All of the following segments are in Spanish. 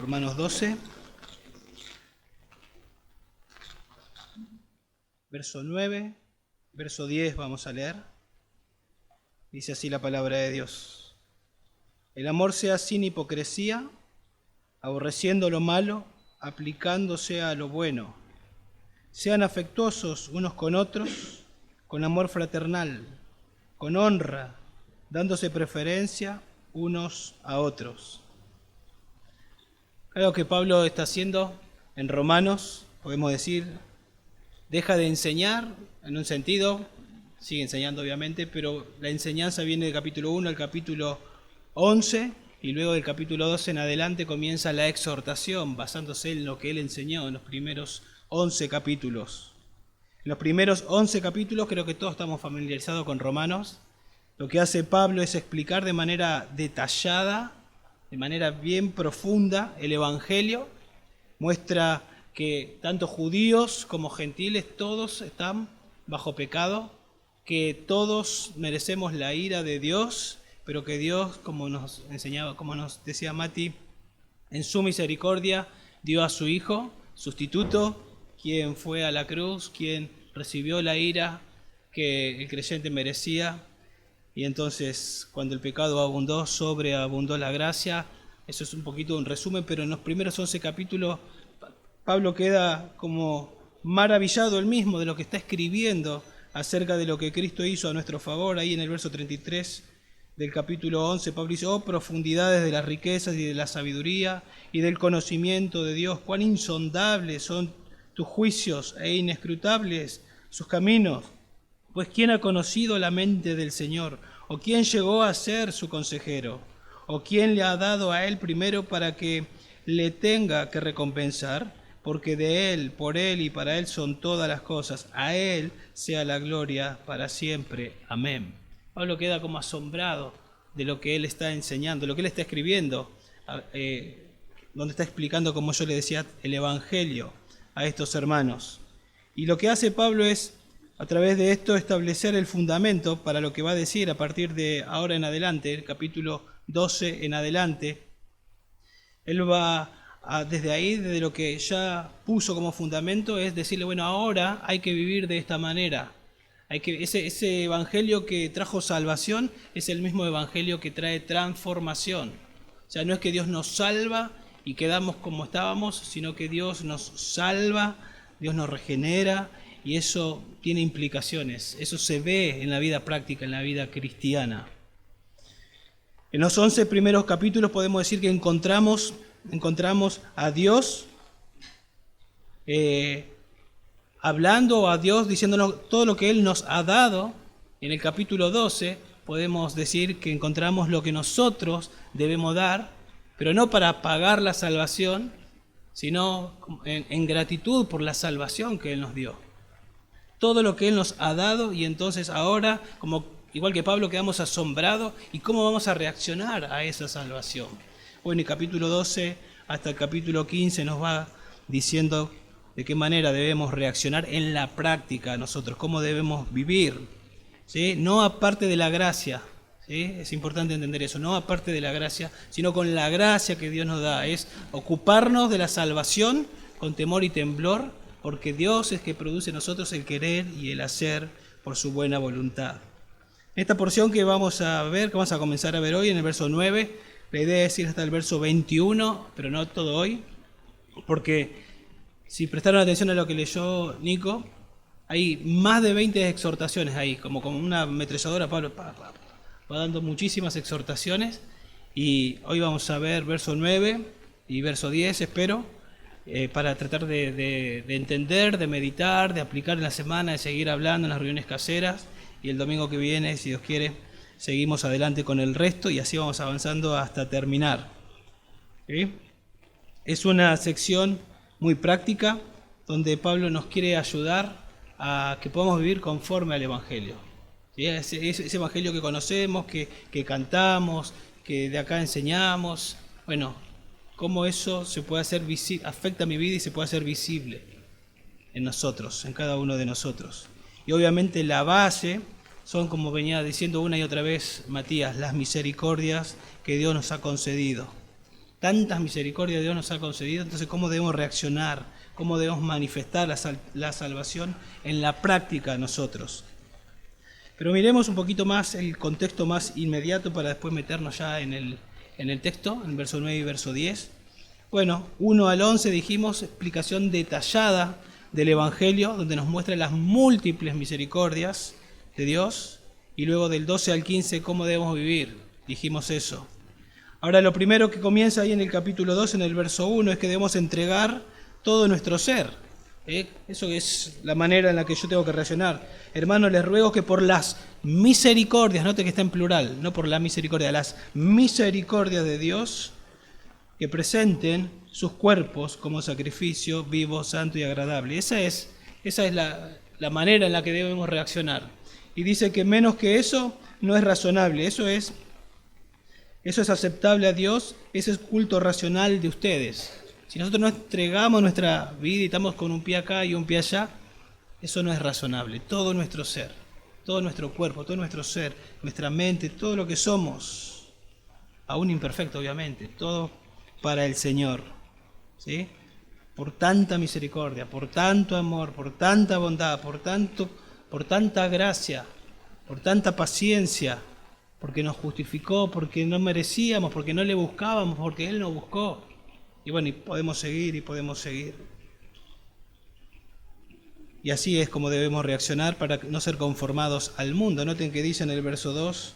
Romanos 12, verso 9, verso 10 vamos a leer. Dice así la palabra de Dios. El amor sea sin hipocresía, aborreciendo lo malo, aplicándose a lo bueno. Sean afectuosos unos con otros, con amor fraternal, con honra, dándose preferencia unos a otros. Algo que Pablo está haciendo en Romanos, podemos decir, deja de enseñar en un sentido, sigue enseñando obviamente, pero la enseñanza viene del capítulo 1 al capítulo 11 y luego del capítulo 12 en adelante comienza la exhortación basándose en lo que él enseñó en los primeros 11 capítulos. En los primeros 11 capítulos creo que todos estamos familiarizados con Romanos. Lo que hace Pablo es explicar de manera detallada, de manera bien profunda el Evangelio. Muestra que tanto judíos como gentiles todos están bajo pecado, que todos merecemos la ira de Dios, pero que Dios, como nos enseñaba, como nos decía Mati, en su misericordia dio a su Hijo, sustituto, quien fue a la cruz, quien recibió la ira que el creyente merecía. Y entonces, cuando el pecado abundó, sobreabundó la gracia. Eso es un poquito un resumen, pero en los primeros 11 capítulos Pablo queda como maravillado él mismo de lo que está escribiendo acerca de lo que Cristo hizo a nuestro favor. Ahí en el verso 33 del capítulo 11, Pablo dice: oh, profundidades de las riquezas y de la sabiduría y del conocimiento de Dios, cuán insondables son tus juicios e inescrutables sus caminos. Pues ¿quién ha conocido la mente del Señor? ¿O quién llegó a ser su consejero? ¿O quién le ha dado a él primero para que le tenga que recompensar? Porque de él, por él y para él son todas las cosas. A él sea la gloria para siempre. Amén. Pablo queda como asombrado de lo que él está enseñando, lo que él está escribiendo, donde está explicando, como yo le decía, el Evangelio a estos hermanos. Y lo que hace Pablo es, a través de esto, establecer el fundamento para lo que va a decir a partir de ahora en adelante, el capítulo 12 en adelante. Él va desde ahí, desde lo que ya puso como fundamento, es decirle, bueno, ahora hay que vivir de esta manera. Ese evangelio que trajo salvación es el mismo evangelio que trae transformación. O sea, no es que Dios nos salva y quedamos como estábamos, sino que Dios nos salva, Dios nos regenera, y eso tiene implicaciones. Eso se ve en la vida práctica, en la vida cristiana. En los 11 primeros capítulos podemos decir que encontramos a Dios hablando, a Dios diciéndonos todo lo que Él nos ha dado. En el capítulo 12 podemos decir que encontramos lo que nosotros debemos dar, pero no para pagar la salvación, sino en gratitud por la salvación que Él nos dio. Todo lo que Él nos ha dado, y entonces ahora, igual que Pablo, quedamos asombrados. ¿Y cómo vamos a reaccionar a esa salvación? Bueno, el capítulo 12 hasta el capítulo 15 nos va diciendo de qué manera debemos reaccionar en la práctica nosotros, cómo debemos vivir, ¿sí? No aparte de la gracia, ¿sí? Es importante entender eso, no aparte de la gracia, sino con la gracia que Dios nos da. Es ocuparnos de la salvación con temor y temblor, porque Dios es que produce en nosotros el querer y el hacer por su buena voluntad. Esta porción que vamos a comenzar a ver hoy en el verso 9, la idea es ir hasta el verso 21, pero no todo hoy, porque si prestaron atención a lo que leyó Nico, hay más de 20 exhortaciones ahí, como una ametralladora. Pablo va dando muchísimas exhortaciones, y hoy vamos a ver verso 9 y verso 10, espero, para tratar de entender, de meditar, de aplicar en la semana, de seguir hablando en las reuniones caseras, y el domingo que viene, si Dios quiere, seguimos adelante con el resto y así vamos avanzando hasta terminar. ¿Sí? Es una sección muy práctica donde Pablo nos quiere ayudar a que podamos vivir conforme al Evangelio. ¿Sí? Ese Evangelio que conocemos, que cantamos, que de acá enseñamos. Bueno, cómo eso se puede hacer afecta mi vida y se puede hacer visible en nosotros, en cada uno de nosotros. Y obviamente la base son, como venía diciendo una y otra vez Matías, las misericordias que Dios nos ha concedido. Tantas misericordias Dios nos ha concedido, entonces ¿cómo debemos reaccionar? ¿Cómo debemos manifestar la salvación en la práctica nosotros? Pero miremos un poquito más el contexto más inmediato para después meternos ya en el texto, en verso 9 y verso 10. Bueno, 1 al 11 dijimos, explicación detallada del Evangelio, donde nos muestra las múltiples misericordias de Dios, y luego del 12 al 15, cómo debemos vivir, dijimos eso. Ahora lo primero que comienza ahí en el capítulo 2, en el verso 1, es que debemos entregar todo nuestro ser. Eso es la manera en la que yo tengo que reaccionar. Hermanos, les ruego que por las misericordias, note que está en plural, no por la misericordia, las misericordias de Dios, que presenten sus cuerpos como sacrificio vivo, santo y agradable. Esa es la manera en la que debemos reaccionar. Y dice que menos que eso no es razonable. Eso es aceptable a Dios, ese es culto racional de ustedes. Si nosotros no entregamos nuestra vida y estamos con un pie acá y un pie allá, eso no es razonable. Todo nuestro ser, todo nuestro cuerpo, todo nuestro ser, nuestra mente, todo lo que somos, aún imperfecto obviamente, todo para el Señor, ¿sí? Por tanta misericordia, por tanto amor, por tanta bondad, por tanta gracia, por tanta paciencia, porque nos justificó, porque no merecíamos, porque no le buscábamos, porque Él nos buscó. Y bueno, y podemos seguir y podemos seguir. Y así es como debemos reaccionar para no ser conformados al mundo. Noten que dice en el verso 2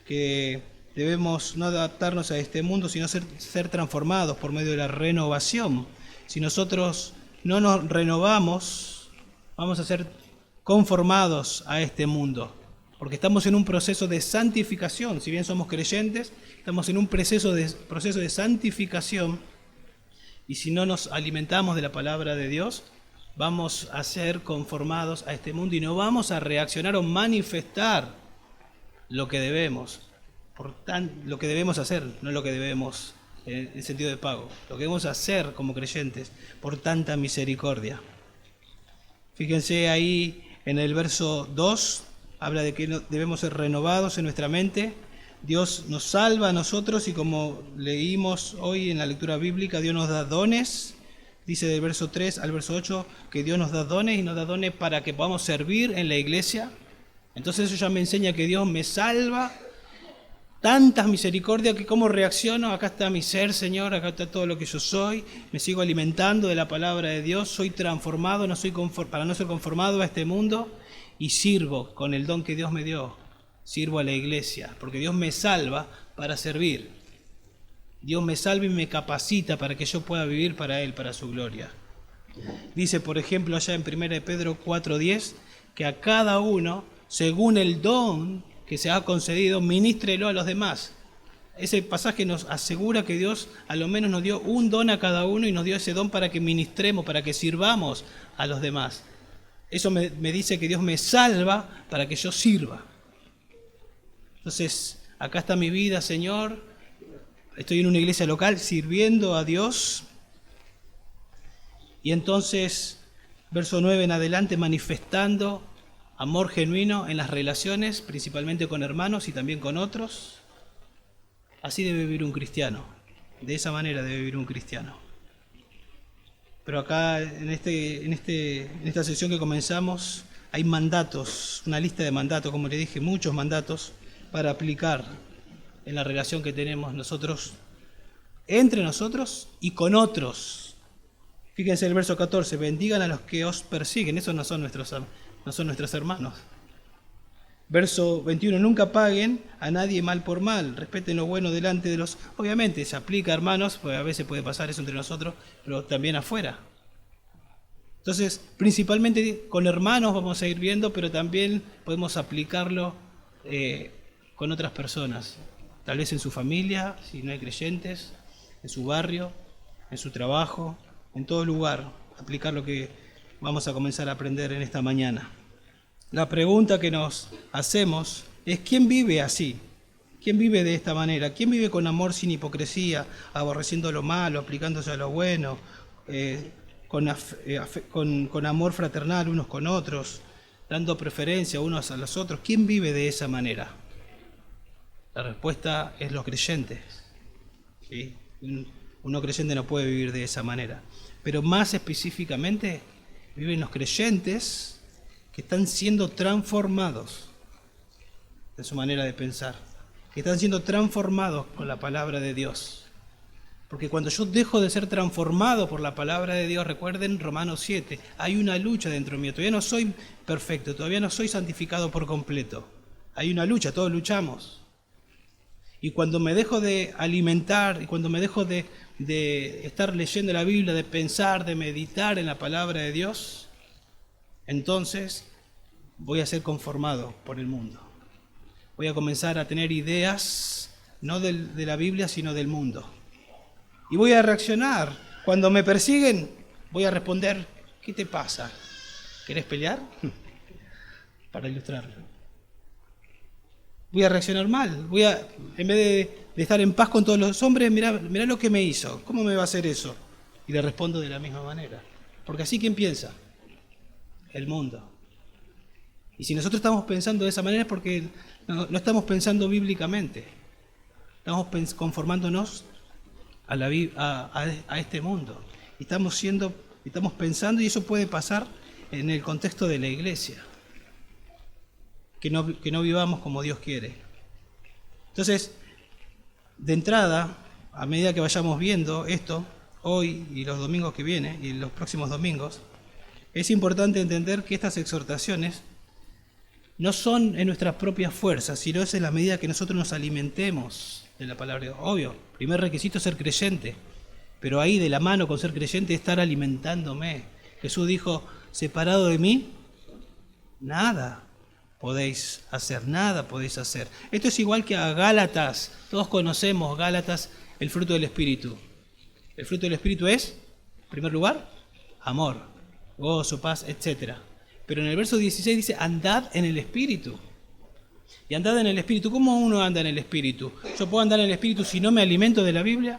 que debemos no adaptarnos a este mundo, sino ser transformados por medio de la renovación. Si nosotros no nos renovamos, vamos a ser conformados a este mundo, porque estamos en un proceso de santificación. Si bien somos creyentes, estamos en un proceso de santificación, y si no nos alimentamos de la palabra de Dios, vamos a ser conformados a este mundo y no vamos a reaccionar o manifestar lo que debemos. Lo que debemos hacer, no lo que debemos en el sentido de pago, lo que debemos hacer como creyentes por tanta misericordia. Fíjense ahí en el verso 2, habla de que debemos ser renovados en nuestra mente. Dios nos salva a nosotros y como leímos hoy en la lectura bíblica, Dios nos da dones. Dice del verso 3 al verso 8 que Dios nos da dones y nos da dones para que podamos servir en la iglesia. Entonces eso ya me enseña que Dios me salva. Tantas misericordias que cómo reacciono, acá está mi ser, Señor, acá está todo lo que yo soy, me sigo alimentando de la palabra de Dios, soy transformado, para no ser conformado a este mundo, y sirvo con el don que Dios me dio, sirvo a la iglesia, porque Dios me salva para servir. Dios me salva y me capacita para que yo pueda vivir para Él, para su gloria. Dice, por ejemplo, allá en 1 Pedro 4:10, que a cada uno, según el don que se ha concedido, ministrelo a los demás. Ese pasaje nos asegura que Dios a lo menos nos dio un don a cada uno y nos dio ese don para que ministremos, para que sirvamos a los demás. Eso me dice que Dios me salva para que yo sirva. Entonces, acá está mi vida, Señor. Estoy en una iglesia local sirviendo a Dios. Y entonces, verso 9 en adelante, manifestando amor genuino en las relaciones, principalmente con hermanos y también con otros. Así debe vivir un cristiano. De esa manera debe vivir un cristiano. Pero acá, en esta sesión que comenzamos, hay mandatos, una lista de mandatos, como le dije, muchos mandatos para aplicar en la relación que tenemos nosotros, entre nosotros y con otros. Fíjense el verso 14, bendigan a los que os persiguen. Esos no son nuestros hermanos. Verso 21, nunca paguen a nadie mal por mal, respeten lo bueno delante de los... Obviamente se aplica, hermanos, porque a veces puede pasar eso entre nosotros, pero también afuera. Entonces, principalmente con hermanos vamos a ir viendo, pero también podemos aplicarlo con otras personas. Tal vez en su familia, si no hay creyentes, en su barrio, en su trabajo, en todo lugar. Aplicar lo que vamos a comenzar a aprender en esta mañana. La pregunta que nos hacemos es ¿quién vive así? ¿Quién vive de esta manera? ¿Quién vive con amor sin hipocresía, aborreciendo lo malo, aplicándose a lo bueno, con amor fraternal unos con otros, dando preferencia unos a los otros? ¿Quién vive de esa manera? La respuesta es los creyentes. ¿Sí? Uno creyente no puede vivir de esa manera. Pero más específicamente, viven los creyentes que están siendo transformados de su manera de pensar, que están siendo transformados con la palabra de Dios. Porque cuando yo dejo de ser transformado por la palabra de Dios, recuerden Romanos 7, hay una lucha dentro mío. Todavía no soy perfecto, todavía no soy santificado por completo. Hay una lucha, todos luchamos. Y cuando me dejo de alimentar, y cuando me dejo de estar leyendo la Biblia, de pensar, de meditar en la palabra de Dios, entonces voy a ser conformado por el mundo. Voy a comenzar a tener ideas, no de la Biblia, sino del mundo. Y voy a reaccionar. Cuando me persiguen, voy a responder, ¿qué te pasa? ¿Querés pelear? Para ilustrarlo. Voy a reaccionar mal. En vez de estar en paz con todos los hombres, mirá lo que me hizo. ¿Cómo me va a hacer eso? Y le respondo de la misma manera. Porque así, ¿quién piensa? El mundo. Y si nosotros estamos pensando de esa manera es porque no estamos pensando bíblicamente. Estamos conformándonos a este mundo. Y estamos pensando, y eso puede pasar en el contexto de la iglesia. Que no vivamos como Dios quiere. Entonces, de entrada, a medida que vayamos viendo esto, hoy y los domingos que vienen, y los próximos domingos, es importante entender que estas exhortaciones no son en nuestras propias fuerzas, sino es en la medida que nosotros nos alimentemos de la palabra de Dios. Obvio, primer requisito es ser creyente, pero ahí de la mano con ser creyente estar alimentándome. Jesús dijo, separado de mí, nada podéis hacer. Esto es igual que a Gálatas. Todos conocemos Gálatas, el fruto del Espíritu. El fruto del Espíritu es, en primer lugar, amor, gozo, paz, etc. Pero en el verso 16 dice, andad en el Espíritu. Y andad en el Espíritu. ¿Cómo uno anda en el Espíritu? ¿Yo puedo andar en el Espíritu si no me alimento de la Biblia?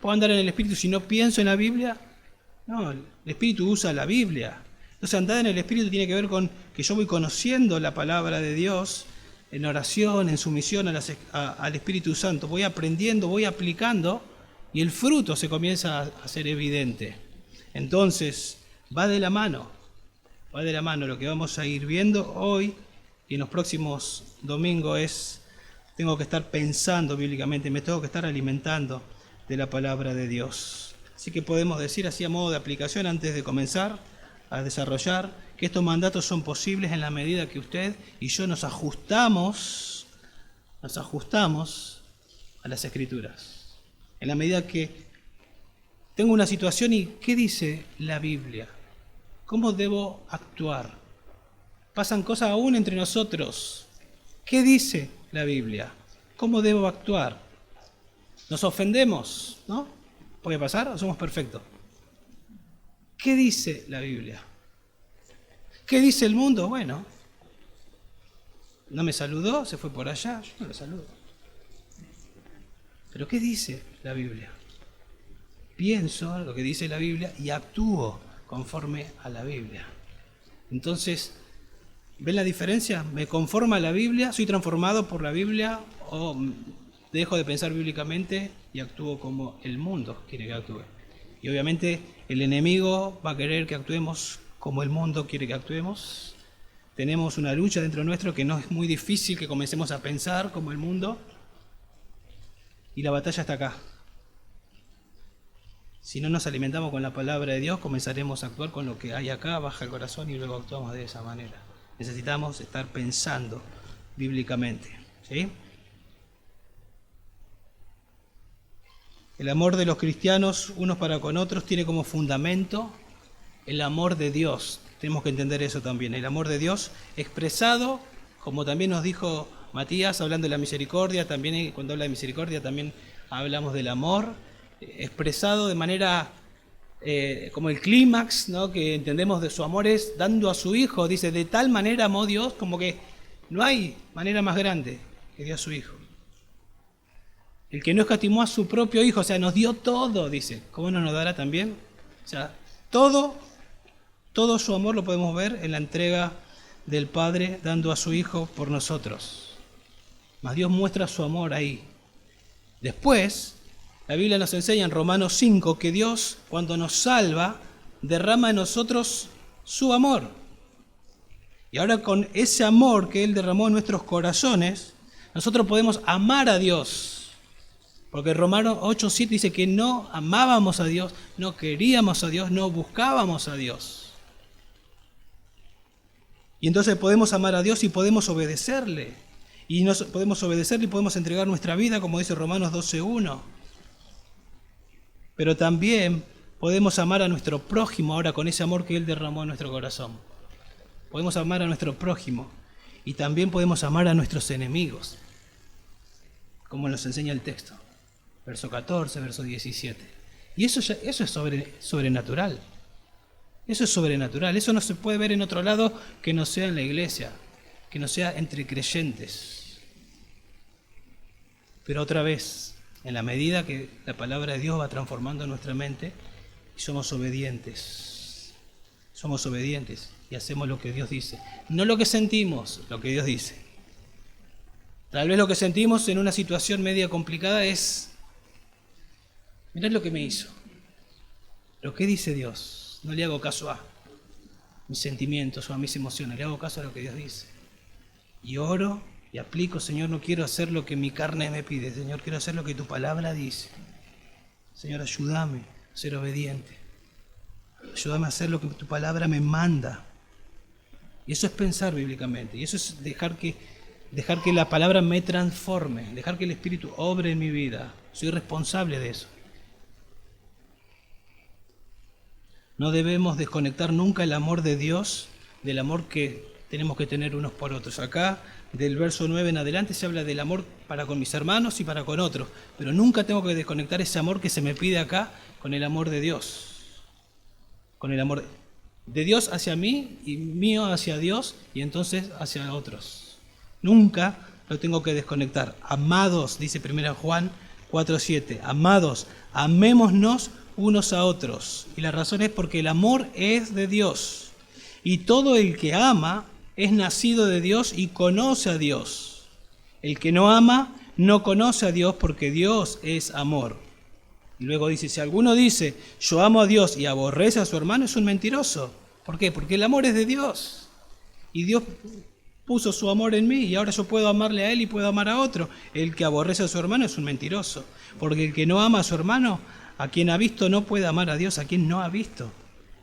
¿Puedo andar en el Espíritu si no pienso en la Biblia? No, el Espíritu usa la Biblia. Entonces, andar en el Espíritu tiene que ver con que yo voy conociendo la palabra de Dios en oración, en sumisión al Espíritu Santo. Voy aprendiendo, voy aplicando y el fruto se comienza a hacer evidente. Entonces, va de la mano lo que vamos a ir viendo hoy y en los próximos domingos tengo que estar pensando bíblicamente, me tengo que estar alimentando de la palabra de Dios. Así que podemos decir así a modo de aplicación antes de comenzar a desarrollar, que estos mandatos son posibles en la medida que usted y yo nos ajustamos a las Escrituras. En la medida que tengo una situación y ¿qué dice la Biblia? ¿Cómo debo actuar? Pasan cosas aún entre nosotros. ¿Qué dice la Biblia? ¿Cómo debo actuar? Nos ofendemos, ¿no? ¿Puede pasar o somos perfectos? ¿Qué dice la Biblia? ¿Qué dice el mundo? Bueno, no me saludó, se fue por allá, yo no lo saludo. Pero ¿qué dice la Biblia? Pienso lo que dice la Biblia y actúo conforme a la Biblia. Entonces, ¿ven la diferencia? ¿Me conforma la Biblia? ¿Soy transformado por la Biblia? ¿O dejo de pensar bíblicamente y actúo como el mundo quiere que actúe? Y obviamente el enemigo va a querer que actuemos como el mundo quiere que actuemos. Tenemos una lucha dentro nuestro que no es muy difícil que comencemos a pensar como el mundo. Y la batalla está acá. Si no nos alimentamos con la palabra de Dios, comenzaremos a actuar con lo que hay acá, baja el corazón y luego actuamos de esa manera. Necesitamos estar pensando bíblicamente, ¿sí? El amor de los cristianos unos para con otros tiene como fundamento el amor de Dios. Tenemos que entender eso también. El amor de Dios expresado, como también nos dijo Matías, hablando de la misericordia, también cuando habla de misericordia también hablamos del amor, expresado de manera como el clímax, ¿no? Que entendemos de su amor es dando a su Hijo. Dice, de tal manera amó Dios, como que no hay manera más grande que dio a su Hijo. El que no escatimó a su propio Hijo, o sea, nos dio todo, dice. ¿Cómo no nos dará también? O sea, todo su amor lo podemos ver en la entrega del Padre dando a su Hijo por nosotros. Mas Dios muestra su amor ahí. Después, La Biblia nos enseña en Romanos 5 que Dios, cuando nos salva, derrama en nosotros su amor. Y ahora con ese amor que Él derramó en nuestros corazones, nosotros podemos amar a Dios. Porque Romanos 8:7 dice que no amábamos a Dios, no queríamos a Dios, no buscábamos a Dios. Y entonces podemos amar a Dios y podemos obedecerle. Y podemos obedecerle y podemos entregar nuestra vida, como dice Romanos 12:1. Pero también podemos amar a nuestro prójimo ahora con ese amor que Él derramó en nuestro corazón. Podemos amar a nuestro prójimo y también podemos amar a nuestros enemigos, como nos enseña el texto. Verso 14, verso 17. Y eso es sobrenatural. Eso es sobrenatural. Eso no se puede ver en otro lado que no sea en la iglesia, que no sea entre creyentes. Pero otra vez, en la medida que la palabra de Dios va transformando nuestra mente y somos obedientes y hacemos lo que Dios dice. No lo que sentimos, lo que Dios dice. Tal vez lo que sentimos en una situación media complicada es, mirad lo que me hizo. Lo que dice Dios. No le hago caso a mis sentimientos o a mis emociones, le hago caso a lo que Dios dice. Y oro y aplico, Señor, no quiero hacer lo que mi carne me pide, Señor, quiero hacer lo que tu palabra dice. Señor, ayúdame a ser obediente. Ayúdame a hacer lo que tu palabra me manda. Y eso es pensar bíblicamente. Y eso es dejar que la palabra me transforme. Dejar que el Espíritu obre en mi vida. Soy responsable de eso. No debemos desconectar nunca el amor de Dios del amor que tenemos que tener unos por otros. Acá, del verso 9 en adelante, se habla del amor para con mis hermanos y para con otros. Pero nunca tengo que desconectar ese amor que se me pide acá con el amor de Dios. Con el amor de Dios hacia mí y mío hacia Dios y entonces hacia otros. Nunca lo tengo que desconectar. Amados, dice 1 Juan 4:7, amados, amémonos unos a otros. Y la razón es porque el amor es de Dios. Y todo el que ama es nacido de Dios y conoce a Dios. El que no ama no conoce a Dios porque Dios es amor. Y luego dice, si alguno dice, yo amo a Dios y aborrece a su hermano, es un mentiroso. ¿Por qué? Porque el amor es de Dios. Y Dios puso su amor en mí y ahora yo puedo amarle a Él y puedo amar a otro. El que aborrece a su hermano es un mentiroso. Porque el que no ama a su hermano, a quien ha visto, no puede amar a Dios, a quien no ha visto.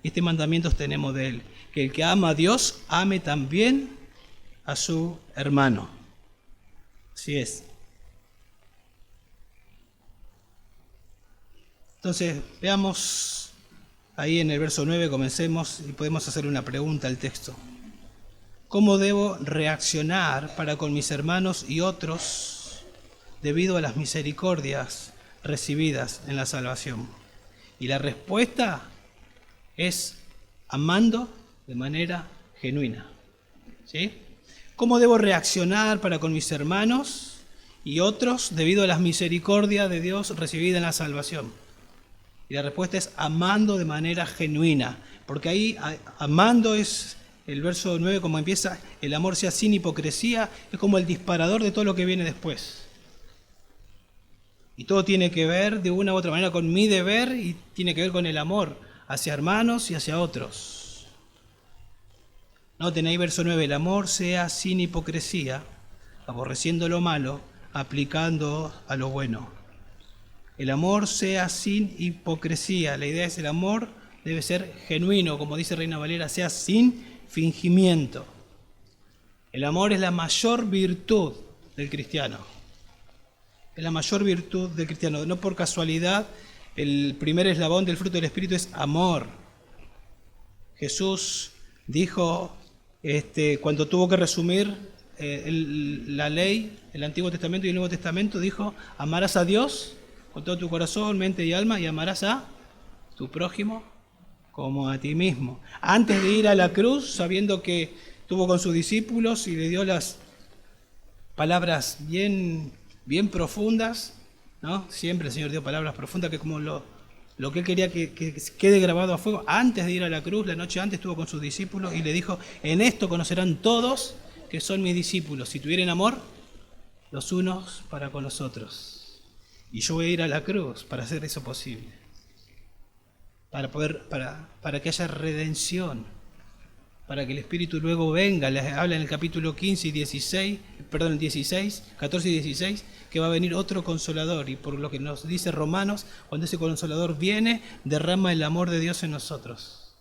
Este mandamiento tenemos de Él. Que el que ama a Dios, ame también a su hermano. Así es. Entonces, veamos ahí en el verso 9, comencemos y podemos hacer una pregunta al texto. ¿Cómo debo reaccionar para con mis hermanos y otros debido a las misericordias recibidas en la salvación? Y la respuesta es amando de manera genuina. ¿Sí? ¿Cómo debo reaccionar para con mis hermanos y otros debido a las misericordias de Dios recibidas en la salvación? Y la respuesta es amando de manera genuina, porque ahí amando es el verso 9 como empieza, el amor sea sin hipocresía, es como el disparador de todo lo que viene después. Y todo tiene que ver de una u otra manera con mi deber y tiene que ver con el amor hacia hermanos y hacia otros. Noten ahí verso 9, el amor sea sin hipocresía, aborreciendo lo malo, aplicando a lo bueno. El amor sea sin hipocresía. La idea es el amor debe ser genuino, como dice Reina Valera, sea sin fingimiento. El amor es la mayor virtud del cristiano. Es la mayor virtud del cristiano. No por casualidad, el primer eslabón del fruto del Espíritu es amor. Jesús dijo, cuando tuvo que resumir la ley, el Antiguo Testamento y el Nuevo Testamento, dijo, amarás a Dios con todo tu corazón, mente y alma, y amarás a tu prójimo como a ti mismo. Antes de ir a la cruz, sabiendo que estuvo con sus discípulos y le dio las palabras bien profundas, ¿no? Siempre el Señor dio palabras profundas, que como lo que Él quería que quede grabado a fuego. Antes de ir a la cruz, la noche antes, estuvo con sus discípulos y le dijo, en esto conocerán todos que son mis discípulos, si tuvieren amor los unos para con los otros. Y yo voy a ir a la cruz para hacer eso posible. Para que haya redención. Para que el Espíritu luego venga. Les habla en el capítulo 15 y 16, 14 y 16, que va a venir otro consolador. Y por lo que nos dice Romanos, cuando ese consolador viene, derrama el amor de Dios en nosotros.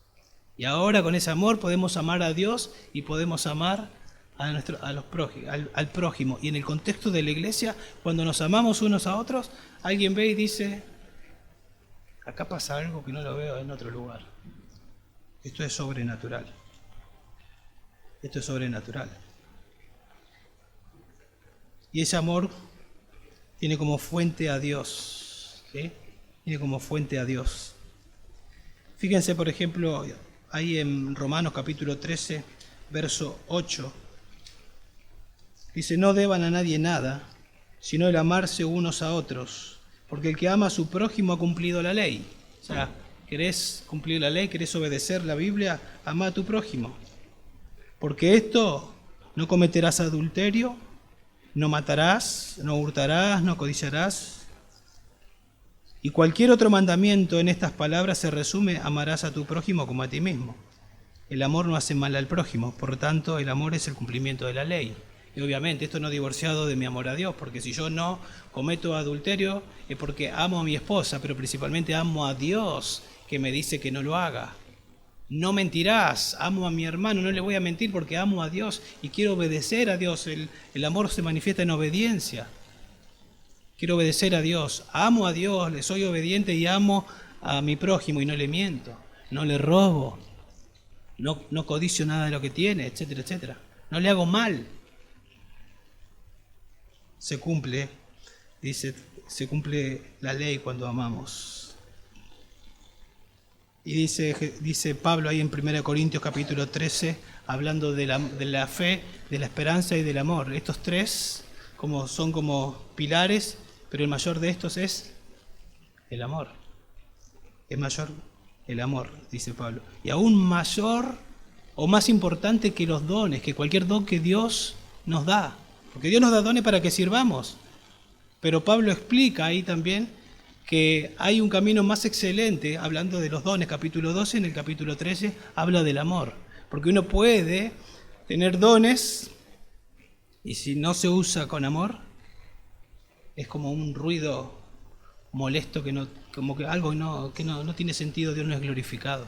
Y ahora con ese amor podemos amar a Dios y podemos amar al prójimo. Y en el contexto de la iglesia, cuando nos amamos unos a otros, alguien ve y dice, acá pasa algo que no lo veo en otro lugar. Esto es sobrenatural. Esto es sobrenatural. Y ese amor tiene como fuente a Dios. ¿Sí? Tiene como fuente a Dios. Fíjense, por ejemplo, ahí en Romanos capítulo 13, verso 8. Dice, no deban a nadie nada, sino el amarse unos a otros, porque el que ama a su prójimo ha cumplido la ley. O sea, ¿querés cumplir la ley? ¿Querés obedecer la Biblia? Ama a tu prójimo. Porque esto, no cometerás adulterio, no matarás, no hurtarás, no codiciarás. Y cualquier otro mandamiento en estas palabras se resume, amarás a tu prójimo como a ti mismo. El amor no hace mal al prójimo, por tanto el amor es el cumplimiento de la ley. Y obviamente esto no divorciado de mi amor a Dios, porque si yo no cometo adulterio es porque amo a mi esposa, pero principalmente amo a Dios que me dice que no lo haga. No mentirás, amo a mi hermano, no le voy a mentir porque amo a Dios y quiero obedecer a Dios. El amor se manifiesta en obediencia. Quiero obedecer a Dios, amo a Dios, le soy obediente y amo a mi prójimo y no le miento, no le robo, no codicio nada de lo que tiene, etcétera, etcétera. No le hago mal. Se cumple la ley cuando amamos. Y dice Pablo ahí en 1 Corintios capítulo 13, hablando de la fe, de la esperanza y del amor. Estos tres son como pilares, pero el mayor de estos es el amor. Es mayor el amor, dice Pablo. Y aún mayor o más importante que los dones, que cualquier don que Dios nos da. Porque Dios nos da dones para que sirvamos. Pero Pablo explica ahí también que hay un camino más excelente, hablando de los dones, capítulo 12, en el capítulo 13, habla del amor. Porque uno puede tener dones y si no se usa con amor, es como un ruido molesto, como que algo que no tiene sentido, Dios no es glorificado.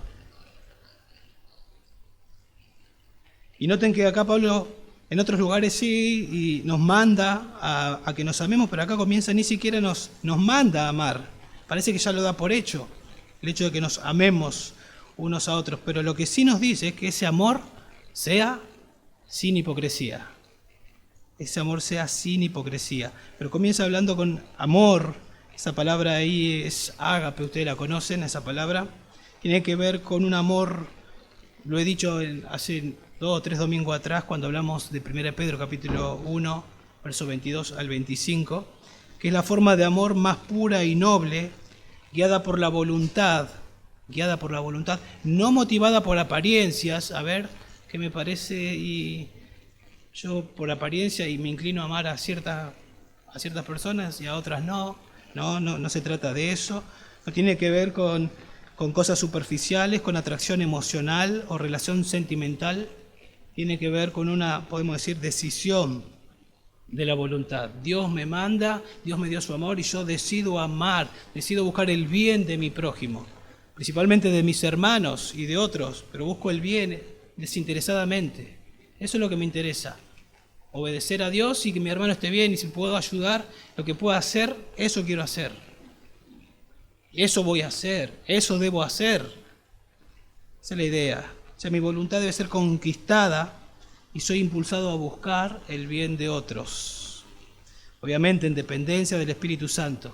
Y noten que acá Pablo en otros lugares sí, y nos manda a que nos amemos, pero acá comienza, ni siquiera nos manda a amar. Parece que ya lo da por hecho, el hecho de que nos amemos unos a otros. Pero lo que sí nos dice es que ese amor sea sin hipocresía. Ese amor sea sin hipocresía. Pero comienza hablando con amor. Esa palabra ahí es ágape, ustedes la conocen, esa palabra. Tiene que ver con un amor, lo he dicho hace 2 o 3 domingos atrás, cuando hablamos de 1 Pedro capítulo 1, verso 22 al 25, que es la forma de amor más pura y noble, guiada por la voluntad, no motivada por apariencias. A ver, ¿qué me parece? Y yo por apariencia y me inclino a amar a ciertas personas y a otras no. No se trata de eso. No tiene que ver con cosas superficiales, con atracción emocional o relación sentimental. Tiene que ver con una, podemos decir, decisión de la voluntad. Dios me manda, Dios me dio su amor y yo decido amar, decido buscar el bien de mi prójimo, principalmente de mis hermanos y de otros, pero busco el bien desinteresadamente. Eso es lo que me interesa. Obedecer a Dios y que mi hermano esté bien, y si puedo ayudar, lo que pueda hacer, eso quiero hacer. Eso voy a hacer, eso debo hacer. Esa es la idea. O sea, mi voluntad debe ser conquistada y soy impulsado a buscar el bien de otros. Obviamente en dependencia del Espíritu Santo.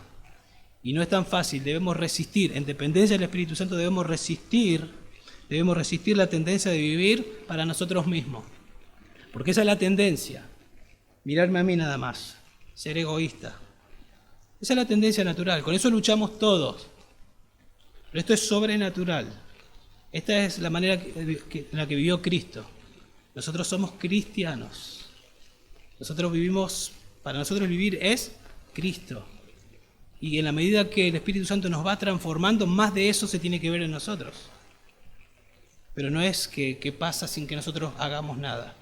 Y no es tan fácil, debemos resistir. En dependencia del Espíritu Santo debemos resistir la tendencia de vivir para nosotros mismos. Porque esa es la tendencia. Mirarme a mí nada más. Ser egoísta. Esa es la tendencia natural. Con eso luchamos todos. Pero esto es sobrenatural. Esta es la manera en la que vivió Cristo. Nosotros somos cristianos. Para nosotros vivir es Cristo. Y en la medida que el Espíritu Santo nos va transformando, más de eso se tiene que ver en nosotros. Pero no es que pasa sin que nosotros hagamos nada.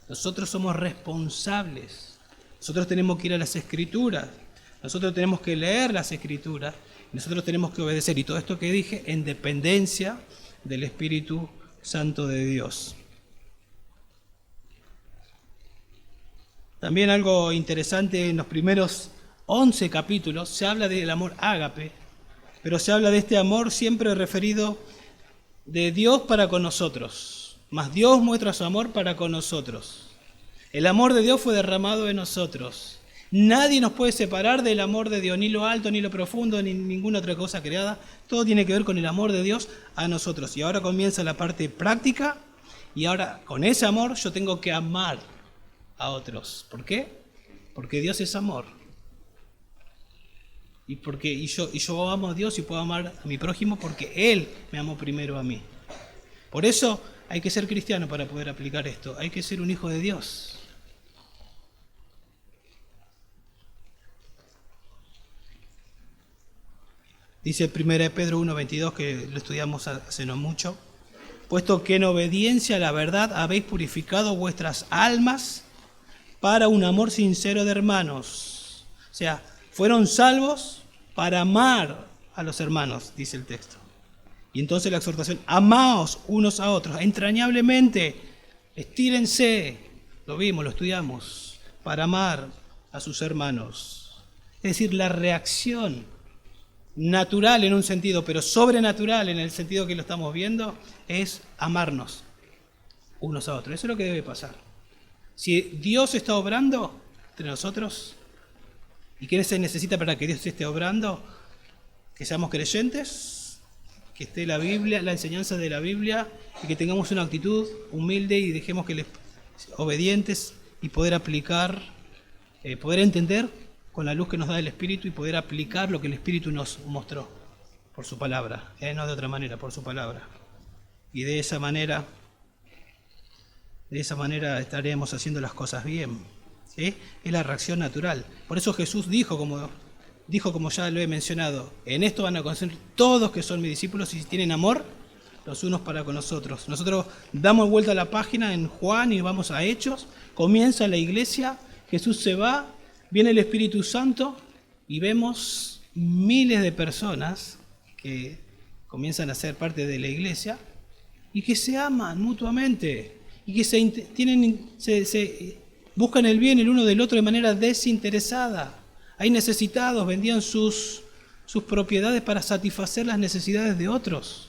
Nosotros somos responsables. Nosotros tenemos que ir a las Escrituras. Nosotros tenemos que leer las Escrituras. Nosotros tenemos que obedecer. Y todo esto que dije en dependencia del Espíritu Santo de Dios. También algo interesante, en los primeros 11 capítulos se habla del amor ágape, pero se habla de este amor siempre referido de Dios para con nosotros. Mas Dios muestra su amor para con nosotros. El amor de Dios fue derramado en nosotros. Nadie nos puede separar del amor de Dios, ni lo alto, ni lo profundo, ni ninguna otra cosa creada. Todo tiene que ver con el amor de Dios a nosotros. Y ahora comienza la parte práctica, y ahora con ese amor yo tengo que amar a otros. ¿Por qué? Porque Dios es amor. Y yo amo a Dios y puedo amar a mi prójimo porque Él me amó primero a mí. Por eso hay que ser cristiano para poder aplicar esto. Hay que ser un hijo de Dios. Dice 1 Pedro 1:22, que lo estudiamos hace no mucho. Puesto que en obediencia a la verdad habéis purificado vuestras almas para un amor sincero de hermanos. O sea, fueron salvos para amar a los hermanos, dice el texto. Y entonces la exhortación, amaos unos a otros, entrañablemente, estírense, lo vimos, lo estudiamos, para amar a sus hermanos. Es decir, la reacción natural en un sentido, pero sobrenatural en el sentido que lo estamos viendo, es amarnos unos a otros. Eso es lo que debe pasar. Si Dios está obrando entre nosotros, ¿y qué se necesita para que Dios esté obrando? Que seamos creyentes, que esté la Biblia, la enseñanza de la Biblia, y que tengamos una actitud humilde y dejemos que obedientes y poder aplicar, poder entender con la luz que nos da el Espíritu y poder aplicar lo que el Espíritu nos mostró por su palabra, no de otra manera, por su palabra. Y de esa manera estaremos haciendo las cosas bien. ¿Sí? Es la reacción natural. Por eso Jesús dijo como ya lo he mencionado, en esto van a conocer todos que son mis discípulos y si tienen amor los unos para con nosotros. Nosotros damos vuelta a la página en Juan y vamos a Hechos, comienza la iglesia, Jesús se va, viene el Espíritu Santo y vemos miles de personas que comienzan a ser parte de la iglesia y que se aman mutuamente y que se buscan el bien el uno del otro de manera desinteresada. Hay necesitados, vendían sus propiedades para satisfacer las necesidades de otros.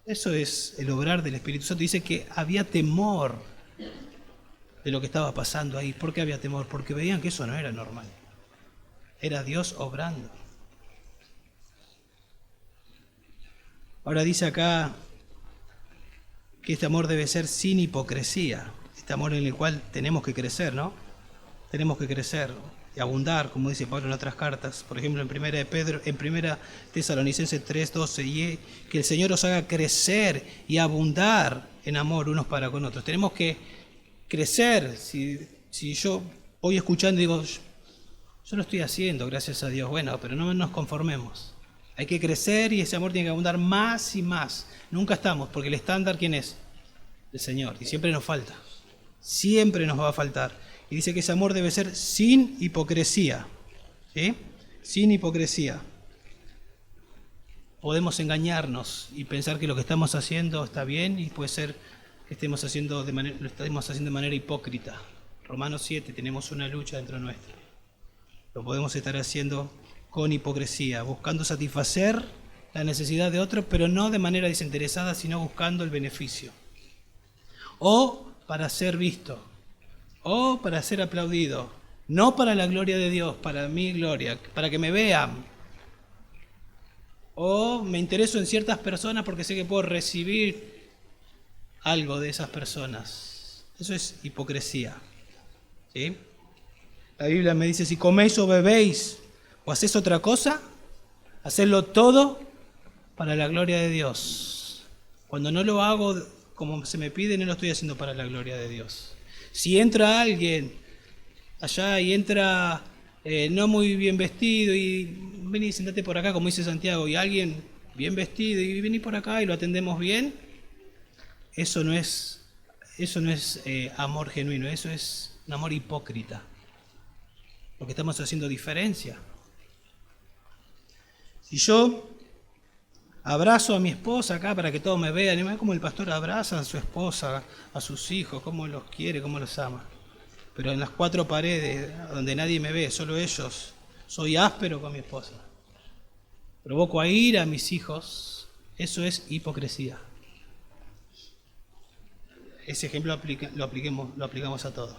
Eso es el obrar del Espíritu Santo. Dice que había temor de lo que estaba pasando ahí. ¿Por qué había temor? Porque veían que eso no era normal. Era Dios obrando. Ahora dice acá que este amor debe ser sin hipocresía. Este amor en el cual tenemos que crecer, ¿no? Tenemos que crecer y abundar, como dice Pablo en otras cartas. Por ejemplo, en 1 Tesalonicenses 3:12, y que el Señor os haga crecer y abundar en amor unos para con otros. Tenemos que crecer. Si yo voy escuchando y digo, yo lo estoy haciendo, gracias a Dios, bueno, pero no nos conformemos. Hay que crecer y ese amor tiene que abundar más y más. Nunca estamos, porque el estándar, ¿quién es? El Señor. Y siempre nos falta. Siempre nos va a faltar. Y dice que ese amor debe ser sin hipocresía. ¿Sí? Sin hipocresía. Podemos engañarnos y pensar que lo que estamos haciendo está bien y puede ser que lo estemos haciendo de manera hipócrita. Romanos 7, tenemos una lucha dentro nuestra. Lo podemos estar haciendo con hipocresía, buscando satisfacer la necesidad de otros, pero no de manera desinteresada, sino buscando el beneficio. O para ser visto, o para ser aplaudido, no para la gloria de Dios, para mi gloria, para que me vean. O me intereso en ciertas personas porque sé que puedo recibir algo de esas personas. Eso es hipocresía. ¿Sí? La Biblia me dice, si coméis o bebéis o hacéis otra cosa, hacedlo todo para la gloria de Dios. Cuando no lo hago como se me pide, no lo estoy haciendo para la gloria de Dios. Si entra alguien allá y entra no muy bien vestido y vení, sentate por acá, como dice Santiago, y alguien bien vestido y vení por acá y lo atendemos bien, eso no es amor genuino, eso es un amor hipócrita. Porque estamos haciendo diferencia. Si yo abrazo a mi esposa acá para que todos me vean, y me ven como el pastor abraza a su esposa, a sus hijos, cómo los quiere, cómo los ama. Pero en las cuatro paredes, donde nadie me ve, solo ellos, soy áspero con mi esposa. Provoco a ira a mis hijos, eso es hipocresía. Ese ejemplo lo aplicamos a todo.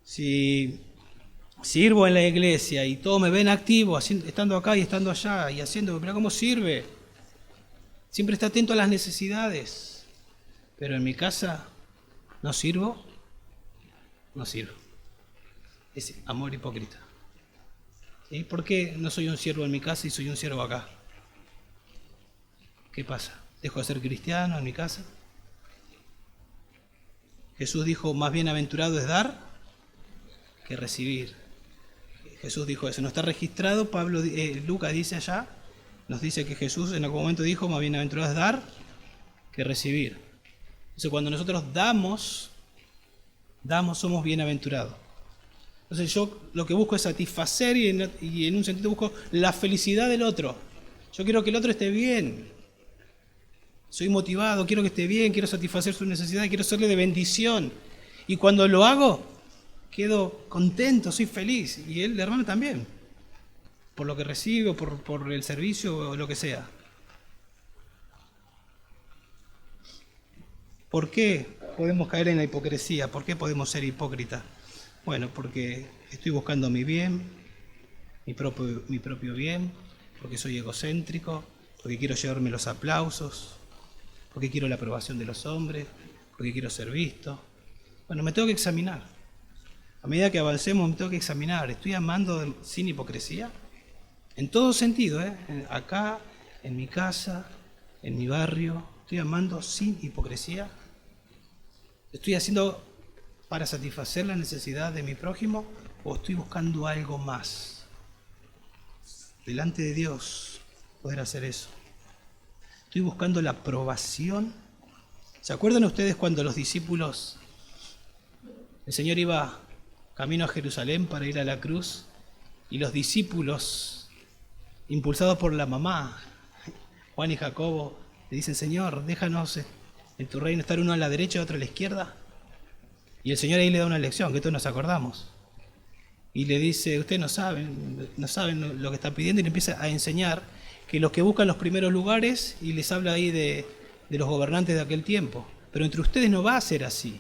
Si sirvo en la iglesia y todos me ven activo, estando acá y estando allá y haciendo, pero ¿cómo sirve? Siempre está atento a las necesidades. Pero en mi casa no sirvo. Es amor hipócrita. ¿Sí? ¿Por qué no soy un siervo en mi casa y soy un siervo acá? ¿Qué pasa? ¿Dejo de ser cristiano en mi casa? Jesús dijo, más bienaventurado es dar que recibir. Jesús dijo eso, no está registrado. Lucas dice allá, nos dice que Jesús en algún momento dijo, más bienaventurado es dar que recibir. Entonces cuando nosotros damos, somos bienaventurados. Entonces yo lo que busco es satisfacer y en un sentido busco la felicidad del otro. Yo quiero que el otro esté bien. Soy motivado, quiero que esté bien, quiero satisfacer sus necesidades, quiero serle de bendición. Y cuando lo hago, quedo contento, soy feliz. Y el hermano también. Por lo que recibe, por el servicio o lo que sea. ¿Por qué podemos caer en la hipocresía? ¿Por qué podemos ser hipócritas? Bueno, porque estoy buscando mi bien, mi propio bien, porque soy egocéntrico, porque quiero llevarme los aplausos, porque quiero la aprobación de los hombres, porque quiero ser visto. Bueno, me tengo que examinar. A medida que avancemos me tengo que examinar. ¿Estoy amando sin hipocresía? En todo sentido, acá, en mi casa, en mi barrio. ¿Estoy amando sin hipocresía? ¿Estoy haciendo para satisfacer la necesidad de mi prójimo o estoy buscando algo más? Delante de Dios poder hacer eso. Estoy buscando la aprobación. ¿Se acuerdan ustedes cuando los discípulos, el Señor iba camino a Jerusalén para ir a la cruz y los discípulos, impulsados por la mamá, Juan y Jacobo, le dicen, Señor, déjanos en tu reino estar uno a la derecha y otro a la izquierda? Y el Señor ahí le da una lección, que todos nos acordamos. Y le dice, ustedes no saben lo que está pidiendo, y le empieza a enseñar que los que buscan los primeros lugares, y les habla ahí de los gobernantes de aquel tiempo. Pero entre ustedes no va a ser así.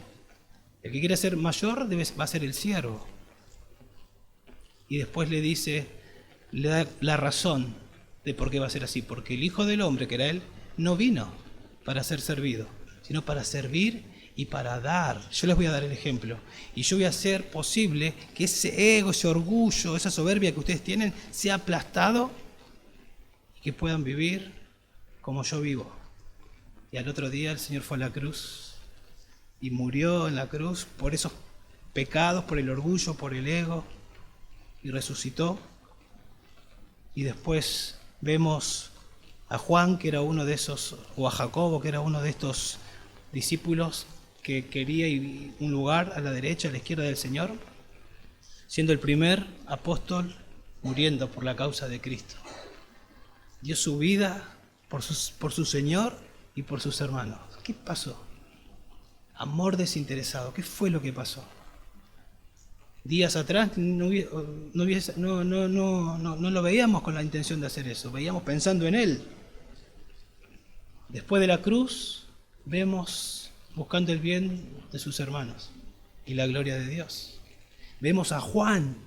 El que quiera ser mayor va a ser el siervo. Y después le dice, le da la razón de por qué va a ser así. Porque el Hijo del Hombre, que era él, no vino para ser servido, sino para servir y para dar. Yo les voy a dar el ejemplo. Y yo voy a hacer posible que ese ego, ese orgullo, esa soberbia que ustedes tienen, sea aplastado y que puedan vivir como yo vivo. Y al otro día el Señor fue a la cruz y murió en la cruz por esos pecados, por el orgullo, por el ego, y resucitó. Y después vemos a Juan, que era uno de esos, o a Jacobo, que era uno de estos discípulos que quería un lugar a la derecha, a la izquierda del Señor, siendo el primer apóstol muriendo por la causa de Cristo. Dio su vida por su Señor y por sus hermanos. ¿Qué pasó? Amor desinteresado. ¿Qué fue lo que pasó? Días atrás no lo veíamos con la intención de hacer eso, veíamos pensando en Él. Después de la cruz, vemos buscando el bien de sus hermanos y la gloria de Dios. Vemos a Juan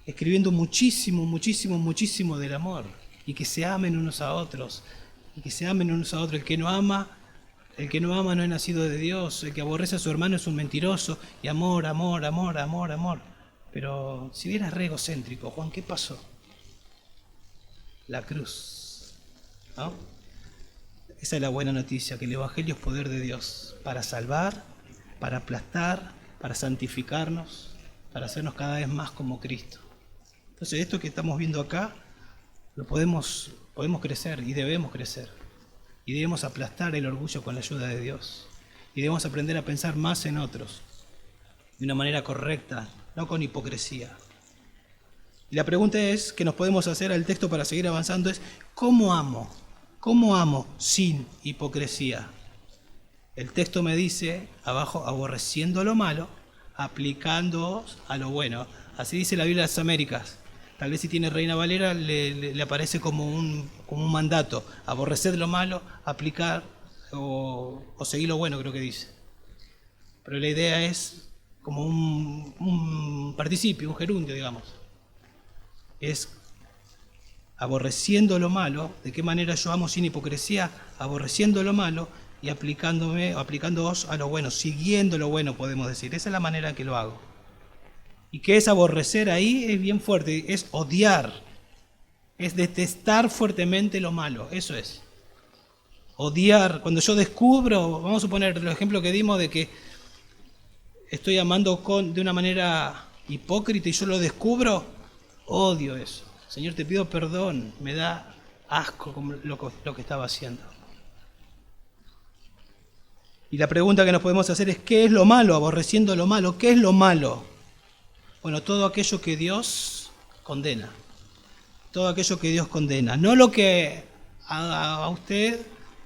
escribiendo muchísimo, muchísimo, muchísimo del amor, y que se amen unos a otros, y que se amen unos a otros. El que no ama no es nacido de Dios, el que aborrece a su hermano es un mentiroso, y amor, amor, amor, amor, amor. Pero si eras re egocéntrico, Juan, ¿qué pasó? La cruz, ¿no? Esa es la buena noticia, que el Evangelio es poder de Dios para salvar, para aplastar, para santificarnos, para hacernos cada vez más como Cristo. Entonces esto que estamos viendo acá, lo podemos crecer y debemos crecer. Y debemos aplastar el orgullo con la ayuda de Dios. Y debemos aprender a pensar más en otros, de una manera correcta, no con hipocresía. Y la pregunta es, que nos podemos hacer al texto para seguir avanzando, es ¿cómo amo? ¿Cómo amo sin hipocresía? El texto me dice, abajo, aborreciendo lo malo, aplicándoos a lo bueno. Así dice la Biblia de las Américas. Tal vez si tiene Reina Valera le aparece como un mandato. Aborrecer lo malo, aplicar o seguir lo bueno, creo que dice. Pero la idea es como un participio, un gerundio, digamos. Es aborreciendo lo malo. ¿De qué manera yo amo sin hipocresía? Aborreciendo lo malo y aplicándoos a lo bueno, siguiendo lo bueno, podemos decir. Esa es la manera en que lo hago. ¿Y qué es aborrecer ahí? Es bien fuerte, es odiar, es detestar fuertemente lo malo, eso es. Odiar, cuando yo descubro, vamos a suponer el ejemplo que dimos de que estoy amando de una manera hipócrita y yo lo descubro, odio eso. Señor, te pido perdón, me da asco lo que estaba haciendo. Y la pregunta que nos podemos hacer es, ¿qué es lo malo? Aborreciendo lo malo, ¿qué es lo malo? Bueno, todo aquello que Dios condena. Todo aquello que Dios condena. No lo que a usted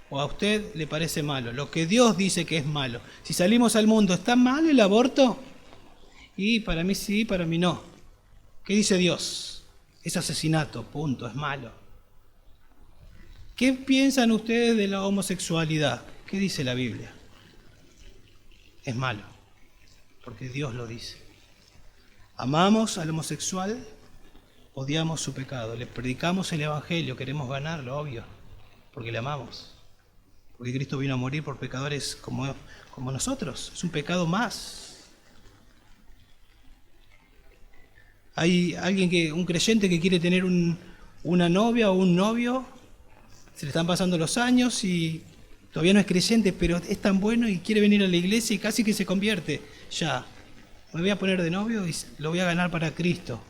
o a usted le parece malo. Lo que Dios dice que es malo. Si salimos al mundo, ¿está mal el aborto? Y para mí sí, para mí no. ¿Qué dice Dios? Es asesinato, punto, es malo. ¿Qué piensan ustedes de la homosexualidad? ¿Qué dice la Biblia? Es malo, porque Dios lo dice. Amamos al homosexual, odiamos su pecado, le predicamos el Evangelio, queremos ganarlo, obvio, porque le amamos. Porque Cristo vino a morir por pecadores como nosotros, es un pecado más. Hay un creyente que quiere tener una novia o un novio, se le están pasando los años y todavía no es creyente, pero es tan bueno y quiere venir a la iglesia y casi que se convierte ya. Me voy a poner de novio y lo voy a ganar para Cristo.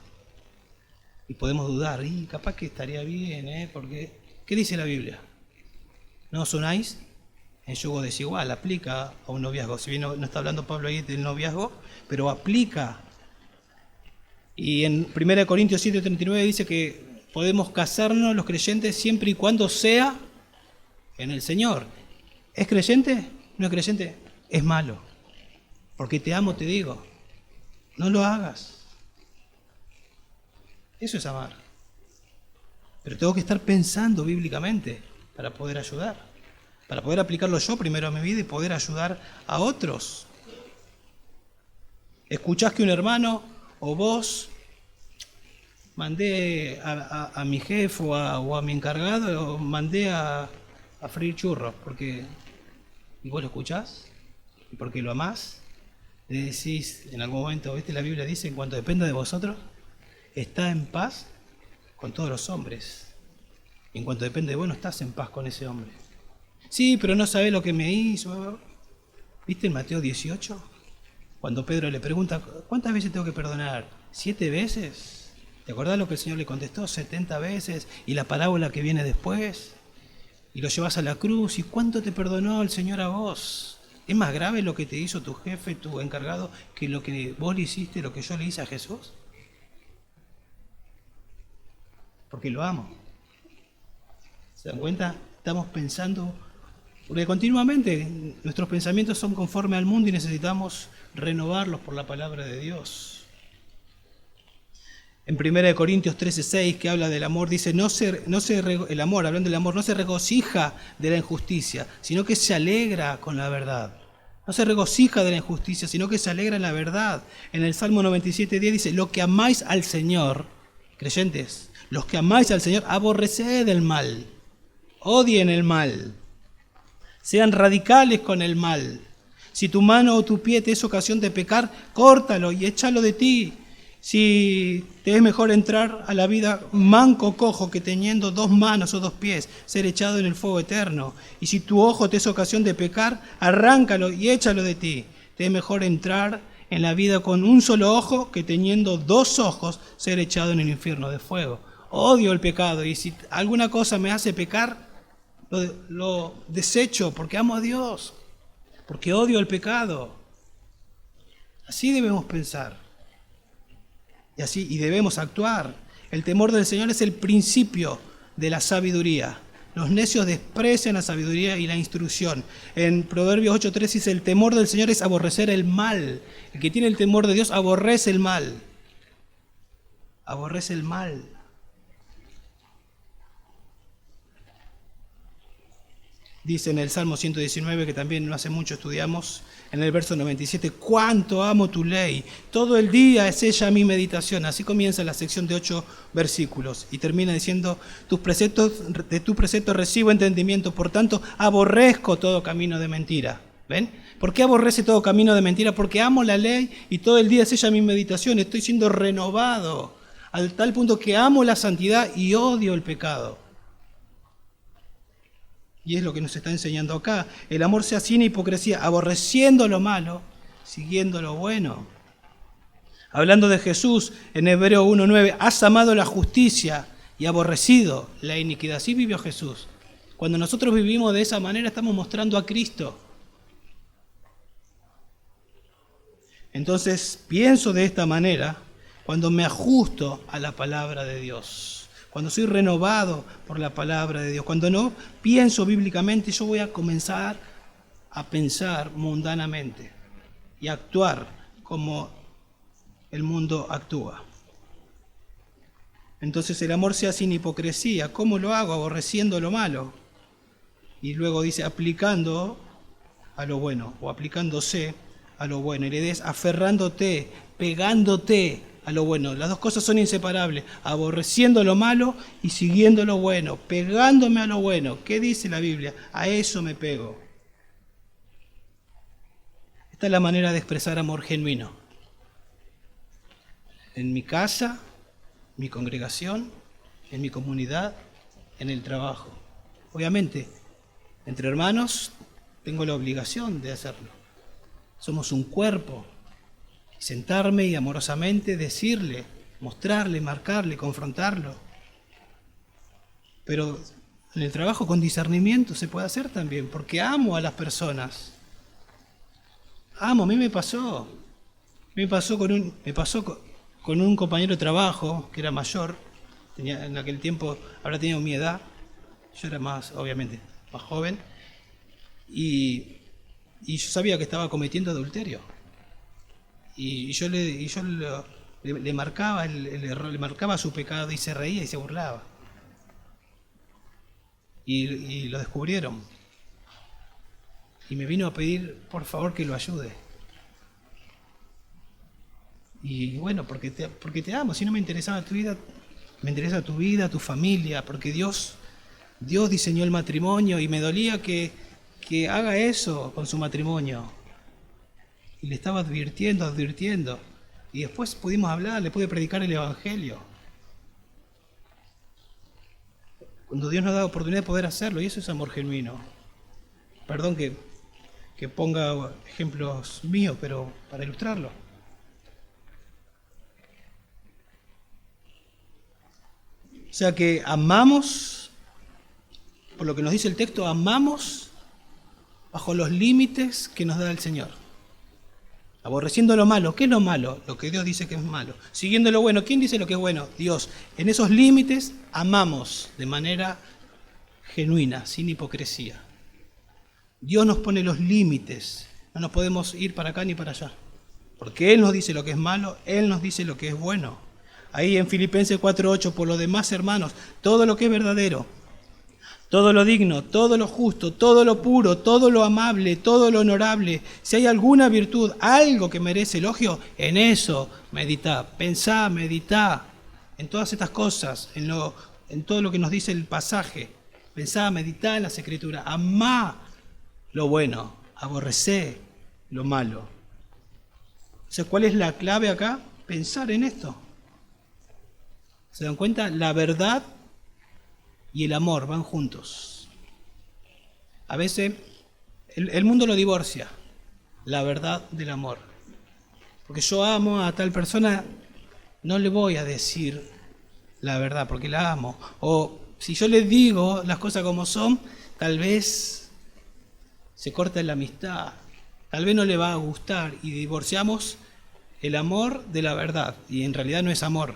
Y podemos dudar, y capaz que estaría bien, porque ¿qué dice la Biblia? No os unáis en yugo desigual, aplica a un noviazgo. Si bien no está hablando Pablo ahí del noviazgo, pero aplica. Y en 1 Corintios 7:39 dice que podemos casarnos los creyentes siempre y cuando sea en el Señor. ¿Es creyente? ¿No es creyente? Es malo. Porque te amo, te digo. No lo hagas. Eso es amar. Pero tengo que estar pensando bíblicamente para poder ayudar. Para poder aplicarlo yo primero a mi vida y poder ayudar a otros. ¿Escuchás que un hermano o vos mandé a mi jefe o a mi encargado, mandé a freír churros? ¿Y vos lo escuchás? ¿Y porque lo amás? Le decís en algún momento, ¿viste? La Biblia dice, en cuanto dependa de vosotros, está en paz con todos los hombres. Y en cuanto depende de vos, no estás en paz con ese hombre. Sí, pero no sabés lo que me hizo. ¿Viste en Mateo 18? Cuando Pedro le pregunta, ¿cuántas veces tengo que perdonar? ¿7 veces? ¿Te acordás lo que el Señor le contestó? 70 veces. Y la parábola que viene después. Y lo llevas a la cruz. ¿Y cuánto te perdonó el Señor a vos? ¿Es más grave lo que te hizo tu jefe, tu encargado, que lo que vos le hiciste, lo que yo le hice a Jesús? Porque lo amo. ¿Se dan cuenta? Estamos pensando, porque continuamente nuestros pensamientos son conforme al mundo y necesitamos renovarlos por la palabra de Dios. En 1 Corintios 13:6, que habla del amor, dice, el amor, hablando del amor, no se regocija de la injusticia, sino que se alegra con la verdad. No se regocija de la injusticia, sino que se alegra en la verdad. En el Salmo 97:10 dice, lo que amáis al Señor, creyentes, los que amáis al Señor, aborreced el mal, odien el mal, sean radicales con el mal. Si tu mano o tu pie te es ocasión de pecar, córtalo y échalo de ti. Si te es mejor entrar a la vida manco o cojo que teniendo 2 manos o 2 pies, ser echado en el fuego eterno. Y si tu ojo te es ocasión de pecar, arráncalo y échalo de ti. Te es mejor entrar en la vida con un solo ojo que teniendo dos ojos ser echado en el infierno de fuego. Odio el pecado y si alguna cosa me hace pecar, lo desecho porque amo a Dios, porque odio el pecado. Así debemos pensar y debemos actuar. El temor del Señor es el principio de la sabiduría. Los necios desprecian la sabiduría y la instrucción. En Proverbios 8:3 dice, el temor del Señor es aborrecer el mal. El que tiene el temor de Dios aborrece el mal. Aborrece el mal. Dice en el Salmo 119, que también no hace mucho estudiamos, en el verso 97, cuánto amo tu ley, todo el día es ella mi meditación. Así comienza la sección de 8 versículos y termina diciendo, de tu precepto recibo entendimiento, por tanto aborrezco todo camino de mentira. ¿Ven? ¿Por qué aborrece todo camino de mentira? Porque amo la ley y todo el día es ella mi meditación, estoy siendo renovado al tal punto que amo la santidad y odio el pecado. Y es lo que nos está enseñando acá. El amor sea sin hipocresía, aborreciendo lo malo, siguiendo lo bueno. Hablando de Jesús, en Hebreo 1:9, has amado la justicia y aborrecido la iniquidad. Así vivió Jesús. Cuando nosotros vivimos de esa manera, estamos mostrando a Cristo. Entonces, pienso de esta manera cuando me ajusto a la palabra de Dios. Cuando soy renovado por la palabra de Dios, cuando no pienso bíblicamente, yo voy a comenzar a pensar mundanamente y a actuar como el mundo actúa. Entonces el amor sea sin hipocresía. ¿Cómo lo hago? Aborreciendo lo malo. Y luego dice aplicando a lo bueno o aplicándose a lo bueno. Y la idea es aferrándote, pegándote a lo bueno. Las dos cosas son inseparables. Aborreciendo lo malo y siguiendo lo bueno. Pegándome a lo bueno. ¿Qué dice la Biblia? A eso me pego. Esta es la manera de expresar amor genuino. En mi casa, mi congregación, en mi comunidad, en el trabajo. Obviamente, entre hermanos tengo la obligación de hacerlo. Somos un cuerpo. Sentarme y amorosamente decirle, mostrarle, marcarle, confrontarlo. Pero en el trabajo con discernimiento se puede hacer también, porque amo a las personas. Amo, a mí me pasó. Me pasó con un compañero de trabajo que era mayor, en aquel tiempo habrá tenido mi edad, yo era obviamente, más joven, y yo sabía que estaba cometiendo adulterio. Y yo le marcaba el error, le marcaba su pecado y se reía y se burlaba. Y lo descubrieron. Y me vino a pedir, por favor, que lo ayude. Y bueno, porque te amo, si no me interesaba tu vida, me interesa tu vida, tu familia, porque Dios diseñó el matrimonio y me dolía que haga eso con su matrimonio. Y le estaba advirtiendo. Y después pudimos hablar, le pude predicar el Evangelio. Cuando Dios nos da oportunidad de poder hacerlo, y eso es amor genuino. Perdón que ponga ejemplos míos, pero para ilustrarlo. O sea que amamos, por lo que nos dice el texto, amamos bajo los límites que nos da el Señor. Aborreciendo lo malo. ¿Qué es lo malo? Lo que Dios dice que es malo. Siguiendo lo bueno. ¿Quién dice lo que es bueno? Dios. En esos límites amamos de manera genuina, sin hipocresía. Dios nos pone los límites. No nos podemos ir para acá ni para allá. Porque Él nos dice lo que es malo, Él nos dice lo que es bueno. Ahí en Filipenses 4:8, por lo demás, hermanos, todo lo que es verdadero, todo lo digno, todo lo justo, todo lo puro, todo lo amable, todo lo honorable, si hay alguna virtud, algo que merece elogio, en eso meditá, pensá, meditá, en todas estas cosas, en todo lo que nos dice el pasaje, pensá, meditá en las Escrituras, amá lo bueno, aborrecé lo malo. O sea, ¿cuál es la clave acá? Pensar en esto. ¿Se dan cuenta? La verdad y el amor van juntos. A veces el mundo lo divorcia, la verdad del amor. porque yo amo a tal persona, no le voy a decir la verdad porque la amo. O si yo le digo las cosas como son, tal vez se corta la amistad, tal vez no le va a gustar y divorciamos el amor de la verdad. Y en realidad no es amor.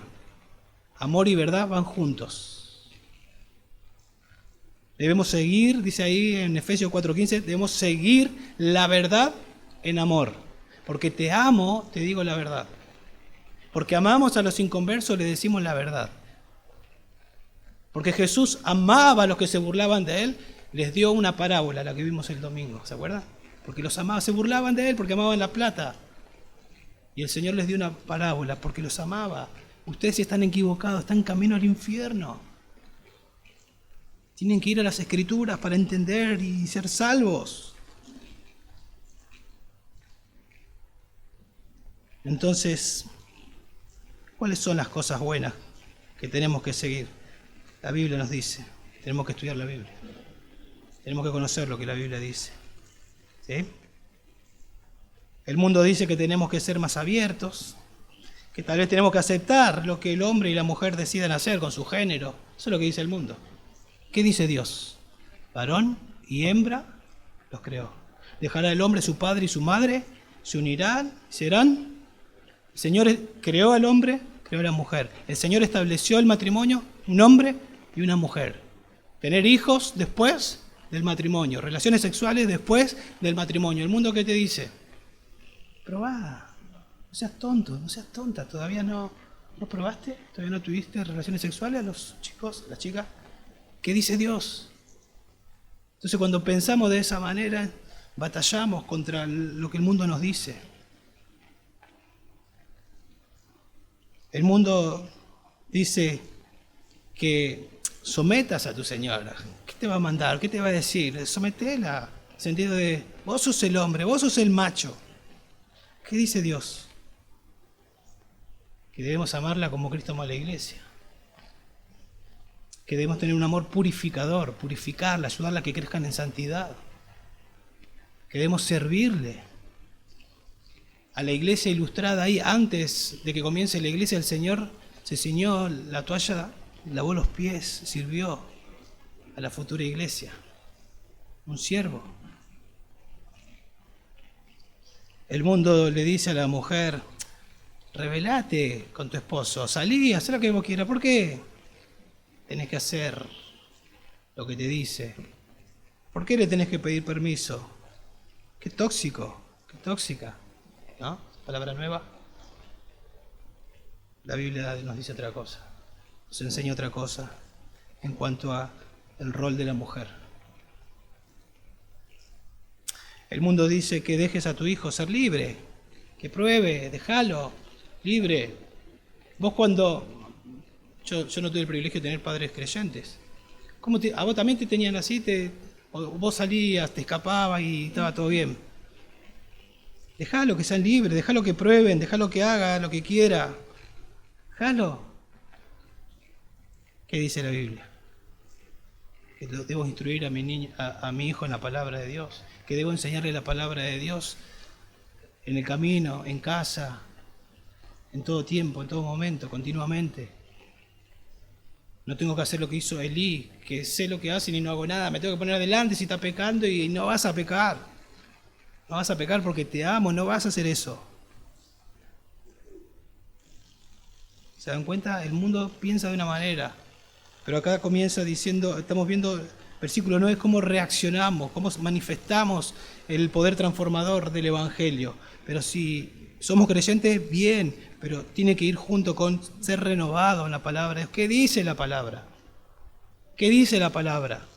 Amor y verdad van juntos. Debemos seguir, dice ahí en Efesios 4:15, debemos seguir la verdad en amor. Porque te amo, te digo la verdad. Porque amamos a los inconversos, le decimos la verdad. Porque Jesús amaba a los que se burlaban de él, les dio una parábola, la que vimos el domingo, ¿se acuerdan? Porque los amaba, se burlaban de él porque amaban la plata. Y el Señor les dio una parábola porque los amaba. Ustedes están equivocados, están en camino al infierno. Tienen que ir a las Escrituras para entender y ser salvos. Entonces, ¿cuáles son las cosas buenas que tenemos que seguir? La Biblia nos dice, tenemos que estudiar la Biblia. Tenemos que conocer lo que la Biblia dice. ¿Sí? El mundo dice que tenemos que ser más abiertos, que tal vez tenemos que aceptar lo que el hombre y la mujer decidan hacer con su género. Eso es lo que dice el mundo. ¿Qué dice Dios? Varón y hembra los creó. Dejará el hombre su padre y su madre, se unirán, serán. El Señor creó al hombre, creó a la mujer. El Señor estableció el matrimonio, un hombre y una mujer. Tener hijos después del matrimonio, relaciones sexuales después del matrimonio. ¿El mundo qué te dice? Probá, no seas tonto, no seas tonta, todavía no probaste, todavía no tuviste relaciones sexuales a los chicos, las chicas. ¿Qué dice Dios? Entonces cuando pensamos de esa manera, batallamos contra lo que el mundo nos dice. El mundo dice que sometas a tu señora. ¿Qué te va a mandar? ¿Qué te va a decir? Sometela. En el sentido de, vos sos el hombre, vos sos el macho. ¿Qué dice Dios? Que debemos amarla como Cristo amó a la iglesia. Que debemos tener un amor purificador, purificarla, ayudarla a que crezcan en santidad. Que debemos servirle. A la iglesia ilustrada ahí, antes de que comience la iglesia, el Señor se ciñó la toalla, lavó los pies, sirvió a la futura iglesia. Un siervo. El mundo le dice a la mujer, rebelate con tu esposo, salí, haz lo que vos quieras. ¿Por qué tenés que hacer lo que te dice? ¿Por qué le tenés que pedir permiso? Qué tóxico, qué tóxica. ¿No? Palabra nueva. La Biblia nos dice otra cosa, nos enseña otra cosa en cuanto a el rol de la mujer. El mundo dice que dejes a tu hijo ser libre, que pruebe, déjalo libre. Vos cuando... Yo no tuve el privilegio de tener padres creyentes. ¿A vos también te tenían así? O vos salías, te escapabas y estaba todo bien. Déjalo que sean libres, déjalo que prueben, déjalo que haga lo que quiera. Déjalo. ¿Qué dice la Biblia? Que debo instruir a mi hijo en la palabra de Dios, que debo enseñarle la palabra de Dios en el camino, en casa, en todo tiempo, en todo momento, continuamente. No tengo que hacer lo que hizo Elí, que sé lo que hacen y no hago nada, me tengo que poner adelante si está pecando y no vas a pecar. No vas a pecar porque te amo, no vas a hacer eso. ¿Se dan cuenta? El mundo piensa de una manera, pero acá comienza diciendo, estamos viendo, versículo 9, cómo reaccionamos, cómo manifestamos el poder transformador del Evangelio. Pero si somos creyentes, bien, pero tiene que ir junto con ser renovado en la palabra. ¿Qué dice la palabra? ¿Qué dice la palabra?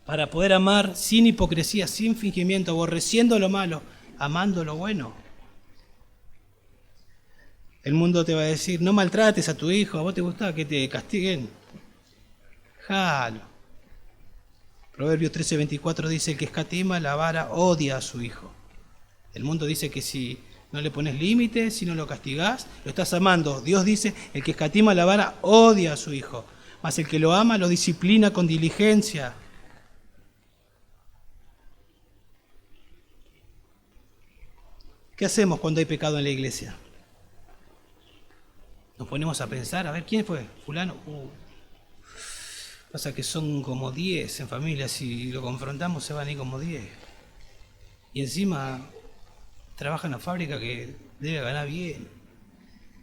Para poder amar sin hipocresía, sin fingimiento, aborreciendo lo malo, amando lo bueno. El mundo te va a decir, no maltrates a tu hijo, ¿a vos te gusta que te castiguen? Jalo. Proverbios 13:24 dice, el que escatima la vara odia a su hijo. El mundo dice que si no le pones límites, si no lo castigás, lo estás amando. Dios dice, el que escatima la vara odia a su hijo, mas el que lo ama lo disciplina con diligencia. ¿Qué hacemos cuando hay pecado en la iglesia? Nos ponemos a pensar, a ver, ¿quién fue? Fulano. Pasa que son como 10 en familia, si lo confrontamos se van a ir como 10. Y encima trabaja en una fábrica que debe ganar bien.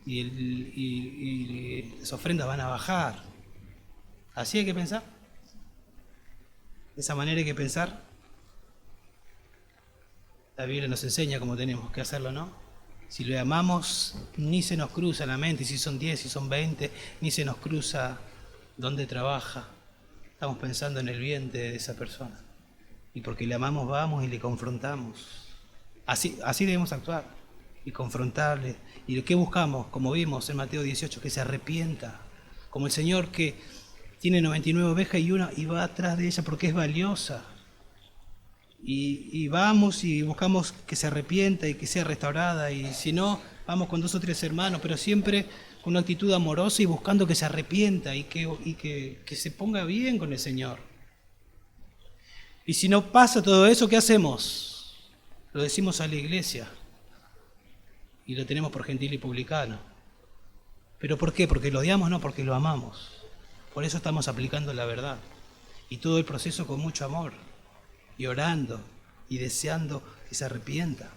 Y las ofrendas van a bajar. ¿Así hay que pensar? ¿De esa manera hay que pensar? La Biblia nos enseña cómo tenemos que hacerlo, ¿no? Si lo amamos, ni se nos cruza la mente, si son 10, si son 20, ni se nos cruza dónde trabaja. Estamos pensando en el bien de esa persona. Y porque le amamos, vamos y le confrontamos. Así debemos actuar. Y confrontarle. ¿Y qué buscamos? Como vimos en Mateo 18, que se arrepienta. Como el Señor que tiene 99 ovejas y va atrás de ella porque es valiosa. Y vamos y buscamos que se arrepienta y que sea restaurada. Y si no, vamos con 2 o 3 hermanos, pero siempre con una actitud amorosa y buscando que se arrepienta y que se ponga bien con el Señor. Y si no pasa todo eso, ¿qué hacemos? Lo decimos a la iglesia y lo tenemos por gentil y publicano. ¿Pero por qué? Porque lo odiamos, no, porque lo amamos. Por eso estamos aplicando la verdad. Y todo el proceso con mucho amor, y orando y deseando que se arrepienta.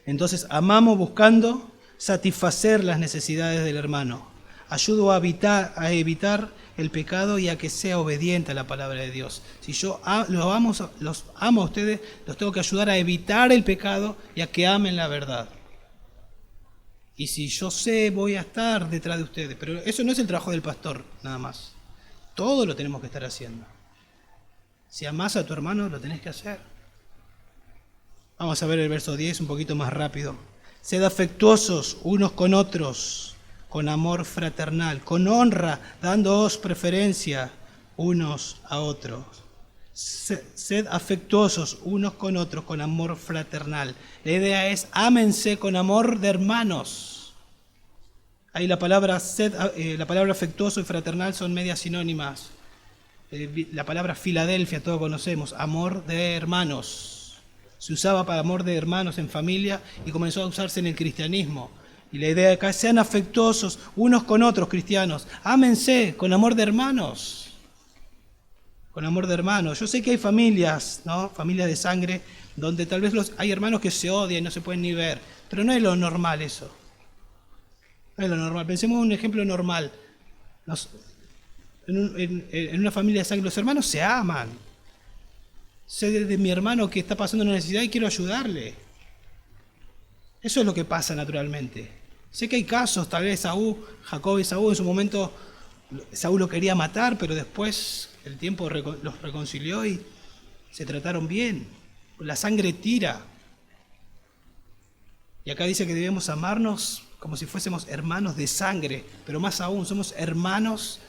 Entonces amamos buscando satisfacer las necesidades del hermano. Ayudo a evitar el pecado y a que sea obediente a la palabra de Dios. Si yo los amo a ustedes, los tengo que ayudar a evitar el pecado y a que amen la verdad. Y si yo sé, voy a estar detrás de ustedes. Pero eso no es el trabajo del pastor, nada más. Todo lo tenemos que estar haciendo. Si amás a tu hermano, lo tenés que hacer. Vamos a ver el verso 10 un poquito más rápido. Sed afectuosos unos con otros, con amor fraternal, con honra, dándoos preferencia unos a otros. Sed afectuosos unos con otros, con amor fraternal. La idea es, ámense con amor de hermanos. Ahí la palabra afectuoso y fraternal son medias sinónimas. La palabra Filadelfia, todos conocemos, amor de hermanos. Se usaba para amor de hermanos en familia y comenzó a usarse en el cristianismo. Y la idea de acá, sean afectuosos unos con otros, cristianos. Ámense con amor de hermanos. Con amor de hermanos. Yo sé que hay familias, ¿no? Familias de sangre, donde tal vez hay hermanos que se odian y no se pueden ni ver. Pero no es lo normal eso. No es lo normal. Pensemos en un ejemplo normal. En una familia de sangre, los hermanos se aman. Sé de mi hermano que está pasando una necesidad y quiero ayudarle. Eso es lo que pasa naturalmente. Sé que hay casos, tal vez Jacob y Saúl en su momento, Saúl lo quería matar, pero después el tiempo los reconcilió y se trataron bien. La sangre tira. Y acá dice que debemos amarnos como si fuésemos hermanos de sangre, pero más aún, somos hermanos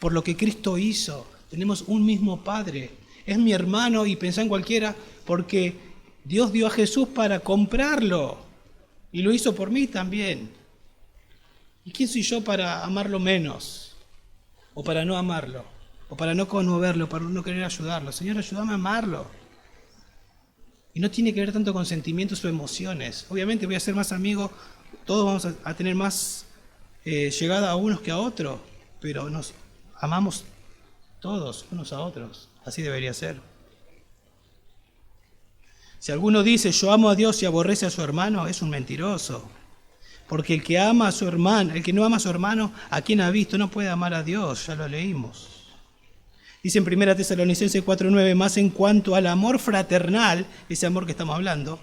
por lo que Cristo hizo. Tenemos un mismo Padre. Es mi hermano y pensá en cualquiera porque Dios dio a Jesús para comprarlo y lo hizo por mí también. ¿Y quién soy yo para amarlo menos? O para no amarlo, o para no conmoverlo, para no querer ayudarlo. Señor, ayúdame a amarlo. Y no tiene que ver tanto con sentimientos o emociones. Obviamente voy a ser más amigo, todos vamos a tener más llegada a unos que a otros, pero nos amamos todos unos a otros. Así debería ser. Si alguno dice yo amo a Dios y aborrece a su hermano, es un mentiroso. Porque el que ama a su hermano, el que no ama a su hermano, a quien ha visto, no puede amar a Dios, ya lo leímos. Dice en 1 Tesalonicenses 4:9, más en cuanto al amor fraternal, ese amor que estamos hablando,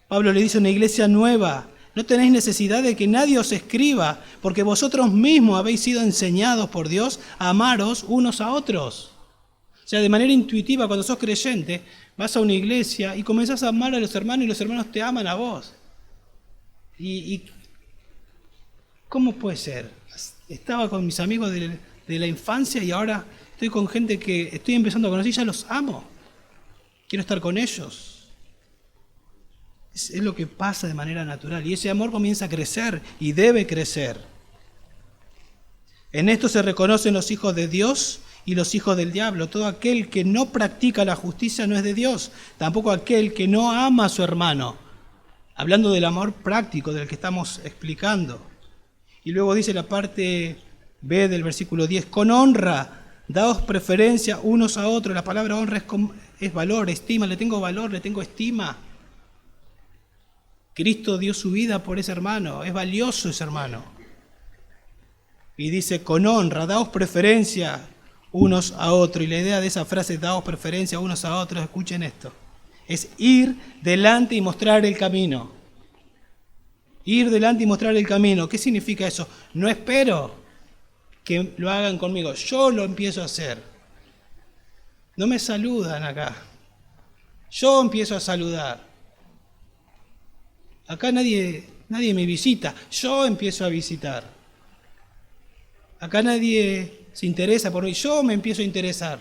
Pablo le dice a una iglesia nueva, no tenéis necesidad de que nadie os escriba, porque vosotros mismos habéis sido enseñados por Dios a amaros unos a otros. O sea, de manera intuitiva, cuando sos creyente, vas a una iglesia y comenzás a amar a los hermanos y los hermanos te aman a vos. ¿Y cómo puede ser? Estaba con mis amigos de la infancia y ahora estoy con gente que estoy empezando a conocer y ya los amo. Quiero estar con ellos. Es lo que pasa de manera natural. Y ese amor comienza a crecer y debe crecer. En esto se reconocen los hijos de Dios y los hijos del diablo. Todo aquel que no practica la justicia no es de Dios, tampoco aquel que no ama a su hermano. Hablando del amor práctico del que estamos explicando. Y luego dice la parte B del versículo 10, con honra, daos preferencia unos a otros. La palabra honra es valor, estima, le tengo valor, le tengo estima. Cristo dio su vida por ese hermano, es valioso ese hermano. Y dice, con honra, daos preferencia unos a otros. Y la idea de esa frase, daos preferencia unos a otros, escuchen esto, es ir delante y mostrar el camino. Ir delante y mostrar el camino. ¿Qué significa eso? No espero que lo hagan conmigo, yo lo empiezo a hacer. No me saludan acá, yo empiezo a saludar. Acá nadie me visita, yo empiezo a visitar. Acá nadie se interesa por mí, yo me empiezo a interesar.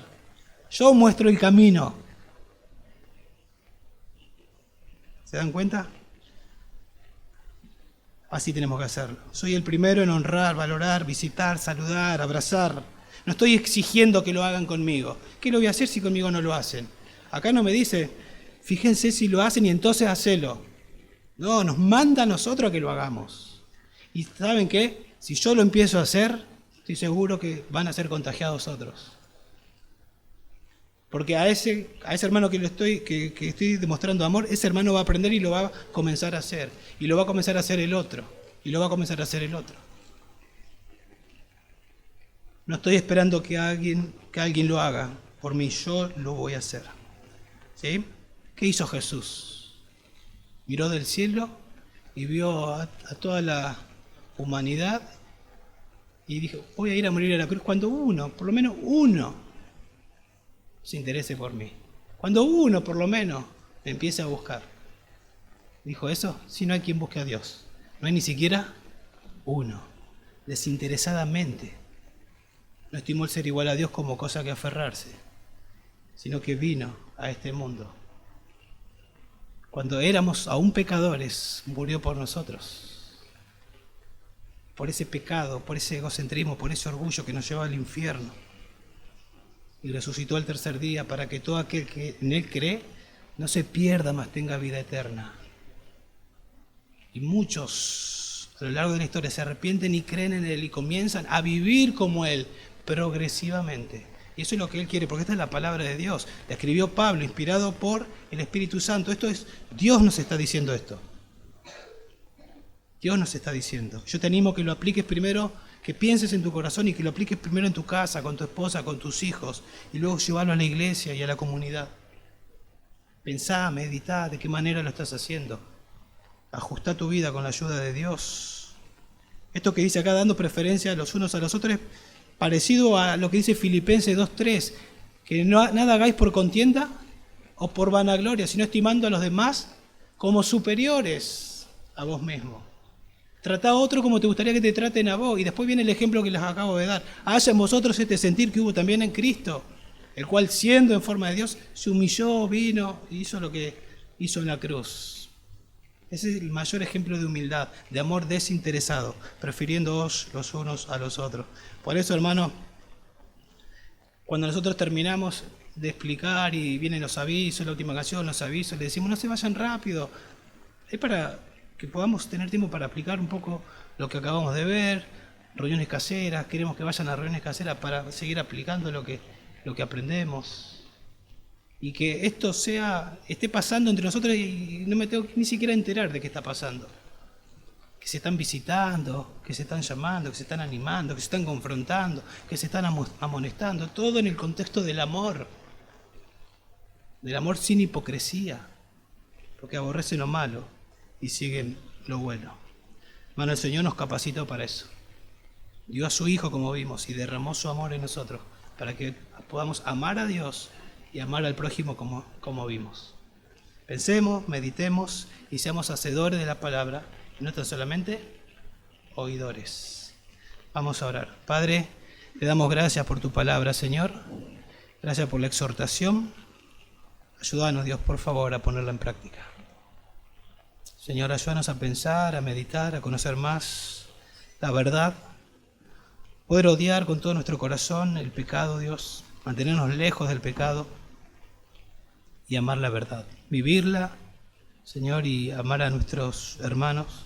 Yo muestro el camino. ¿Se dan cuenta? Así tenemos que hacerlo. Soy el primero en honrar, valorar, visitar, saludar, abrazar. No estoy exigiendo que lo hagan conmigo. ¿Qué lo voy a hacer si conmigo no lo hacen? Acá no me dice, fíjense si lo hacen y entonces hacelo. No, nos manda a nosotros a que lo hagamos. Y ¿saben qué? Si yo lo empiezo a hacer, estoy seguro que van a ser contagiados otros. Porque a ese hermano que estoy demostrando amor, ese hermano va a aprender y lo va a comenzar a hacer. Y lo va a comenzar a hacer el otro. Y lo va a comenzar a hacer el otro. No estoy esperando que alguien lo haga por mí, yo lo voy a hacer. ¿Sí? ¿Qué hizo Jesús? Miró del cielo y vio a toda la humanidad y dijo, voy a ir a morir a la cruz cuando uno, por lo menos uno, se interese por mí. Cuando uno, por lo menos, me empiece a buscar. Dijo eso, si no hay quien busque a Dios. No hay ni siquiera uno, desinteresadamente. No estimó el ser igual a Dios como cosa que aferrarse, sino que vino a este mundo. Cuando éramos aún pecadores, murió por nosotros. Por ese pecado, por ese egocentrismo, por ese orgullo que nos lleva al infierno. Y resucitó al tercer día para que todo aquel que en Él cree no se pierda, mas tenga vida eterna. Y muchos a lo largo de la historia se arrepienten y creen en Él y comienzan a vivir como Él progresivamente. Y eso es lo que Él quiere, porque esta es la palabra de Dios. La escribió Pablo, inspirado por el Espíritu Santo. Dios nos está diciendo esto. Dios nos está diciendo. Yo te animo que lo apliques primero, que pienses en tu corazón y que lo apliques primero en tu casa, con tu esposa, con tus hijos, y luego llevarlo a la iglesia y a la comunidad. Pensá, meditá, de qué manera lo estás haciendo. Ajustá tu vida con la ayuda de Dios. Esto que dice acá, dando preferencia los unos a los otros, es parecido a lo que dice Filipenses 2:3, que nada hagáis por contienda o por vanagloria, sino estimando a los demás como superiores a vos mismo. Tratá a otro como te gustaría que te traten a vos. Y después viene el ejemplo que les acabo de dar. Haya en vosotros este sentir que hubo también en Cristo, el cual siendo en forma de Dios, se humilló, vino y hizo lo que hizo en la cruz. Ese es el mayor ejemplo de humildad, de amor desinteresado, prefiriéndoos los unos a los otros. Por eso, hermano, cuando nosotros terminamos de explicar y vienen los avisos, la última canción, los avisos, le decimos, no se vayan rápido. Es para que podamos tener tiempo para aplicar un poco lo que acabamos de ver, reuniones caseras, queremos que vayan a reuniones caseras para seguir aplicando lo que aprendemos. Y que esto esté pasando entre nosotros y no me tengo ni siquiera enterar de qué está pasando. Que se están visitando, que se están llamando, que se están animando, que se están confrontando, que se están amonestando, todo en el contexto del amor sin hipocresía, porque aborrecen lo malo y siguen lo bueno. Hermano, el Señor nos capacitó para eso. Dio a su Hijo, como vimos, y derramó su amor en nosotros, para que podamos amar a Dios y amar al prójimo como vimos. Pensemos, meditemos y seamos hacedores de la palabra, y no tan solamente oidores. Vamos a orar. Padre, te damos gracias por tu palabra, Señor. Gracias por la exhortación. Ayúdanos, Dios, por favor, a ponerla en práctica. Señor, ayúdanos a pensar, a meditar, a conocer más la verdad, Poder odiar con todo nuestro corazón el pecado, Dios, mantenernos lejos del pecado y amar la verdad. Vivirla, Señor, y amar a nuestros hermanos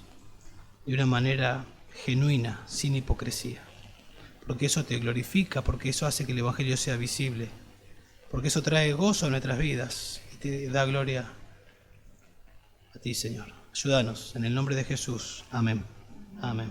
de una manera genuina, sin hipocresía. Porque eso te glorifica, porque eso hace que el Evangelio sea visible, porque eso trae gozo a nuestras vidas y te da gloria a ti, Señor. Ayúdanos, en el nombre de Jesús. Amén. Amén.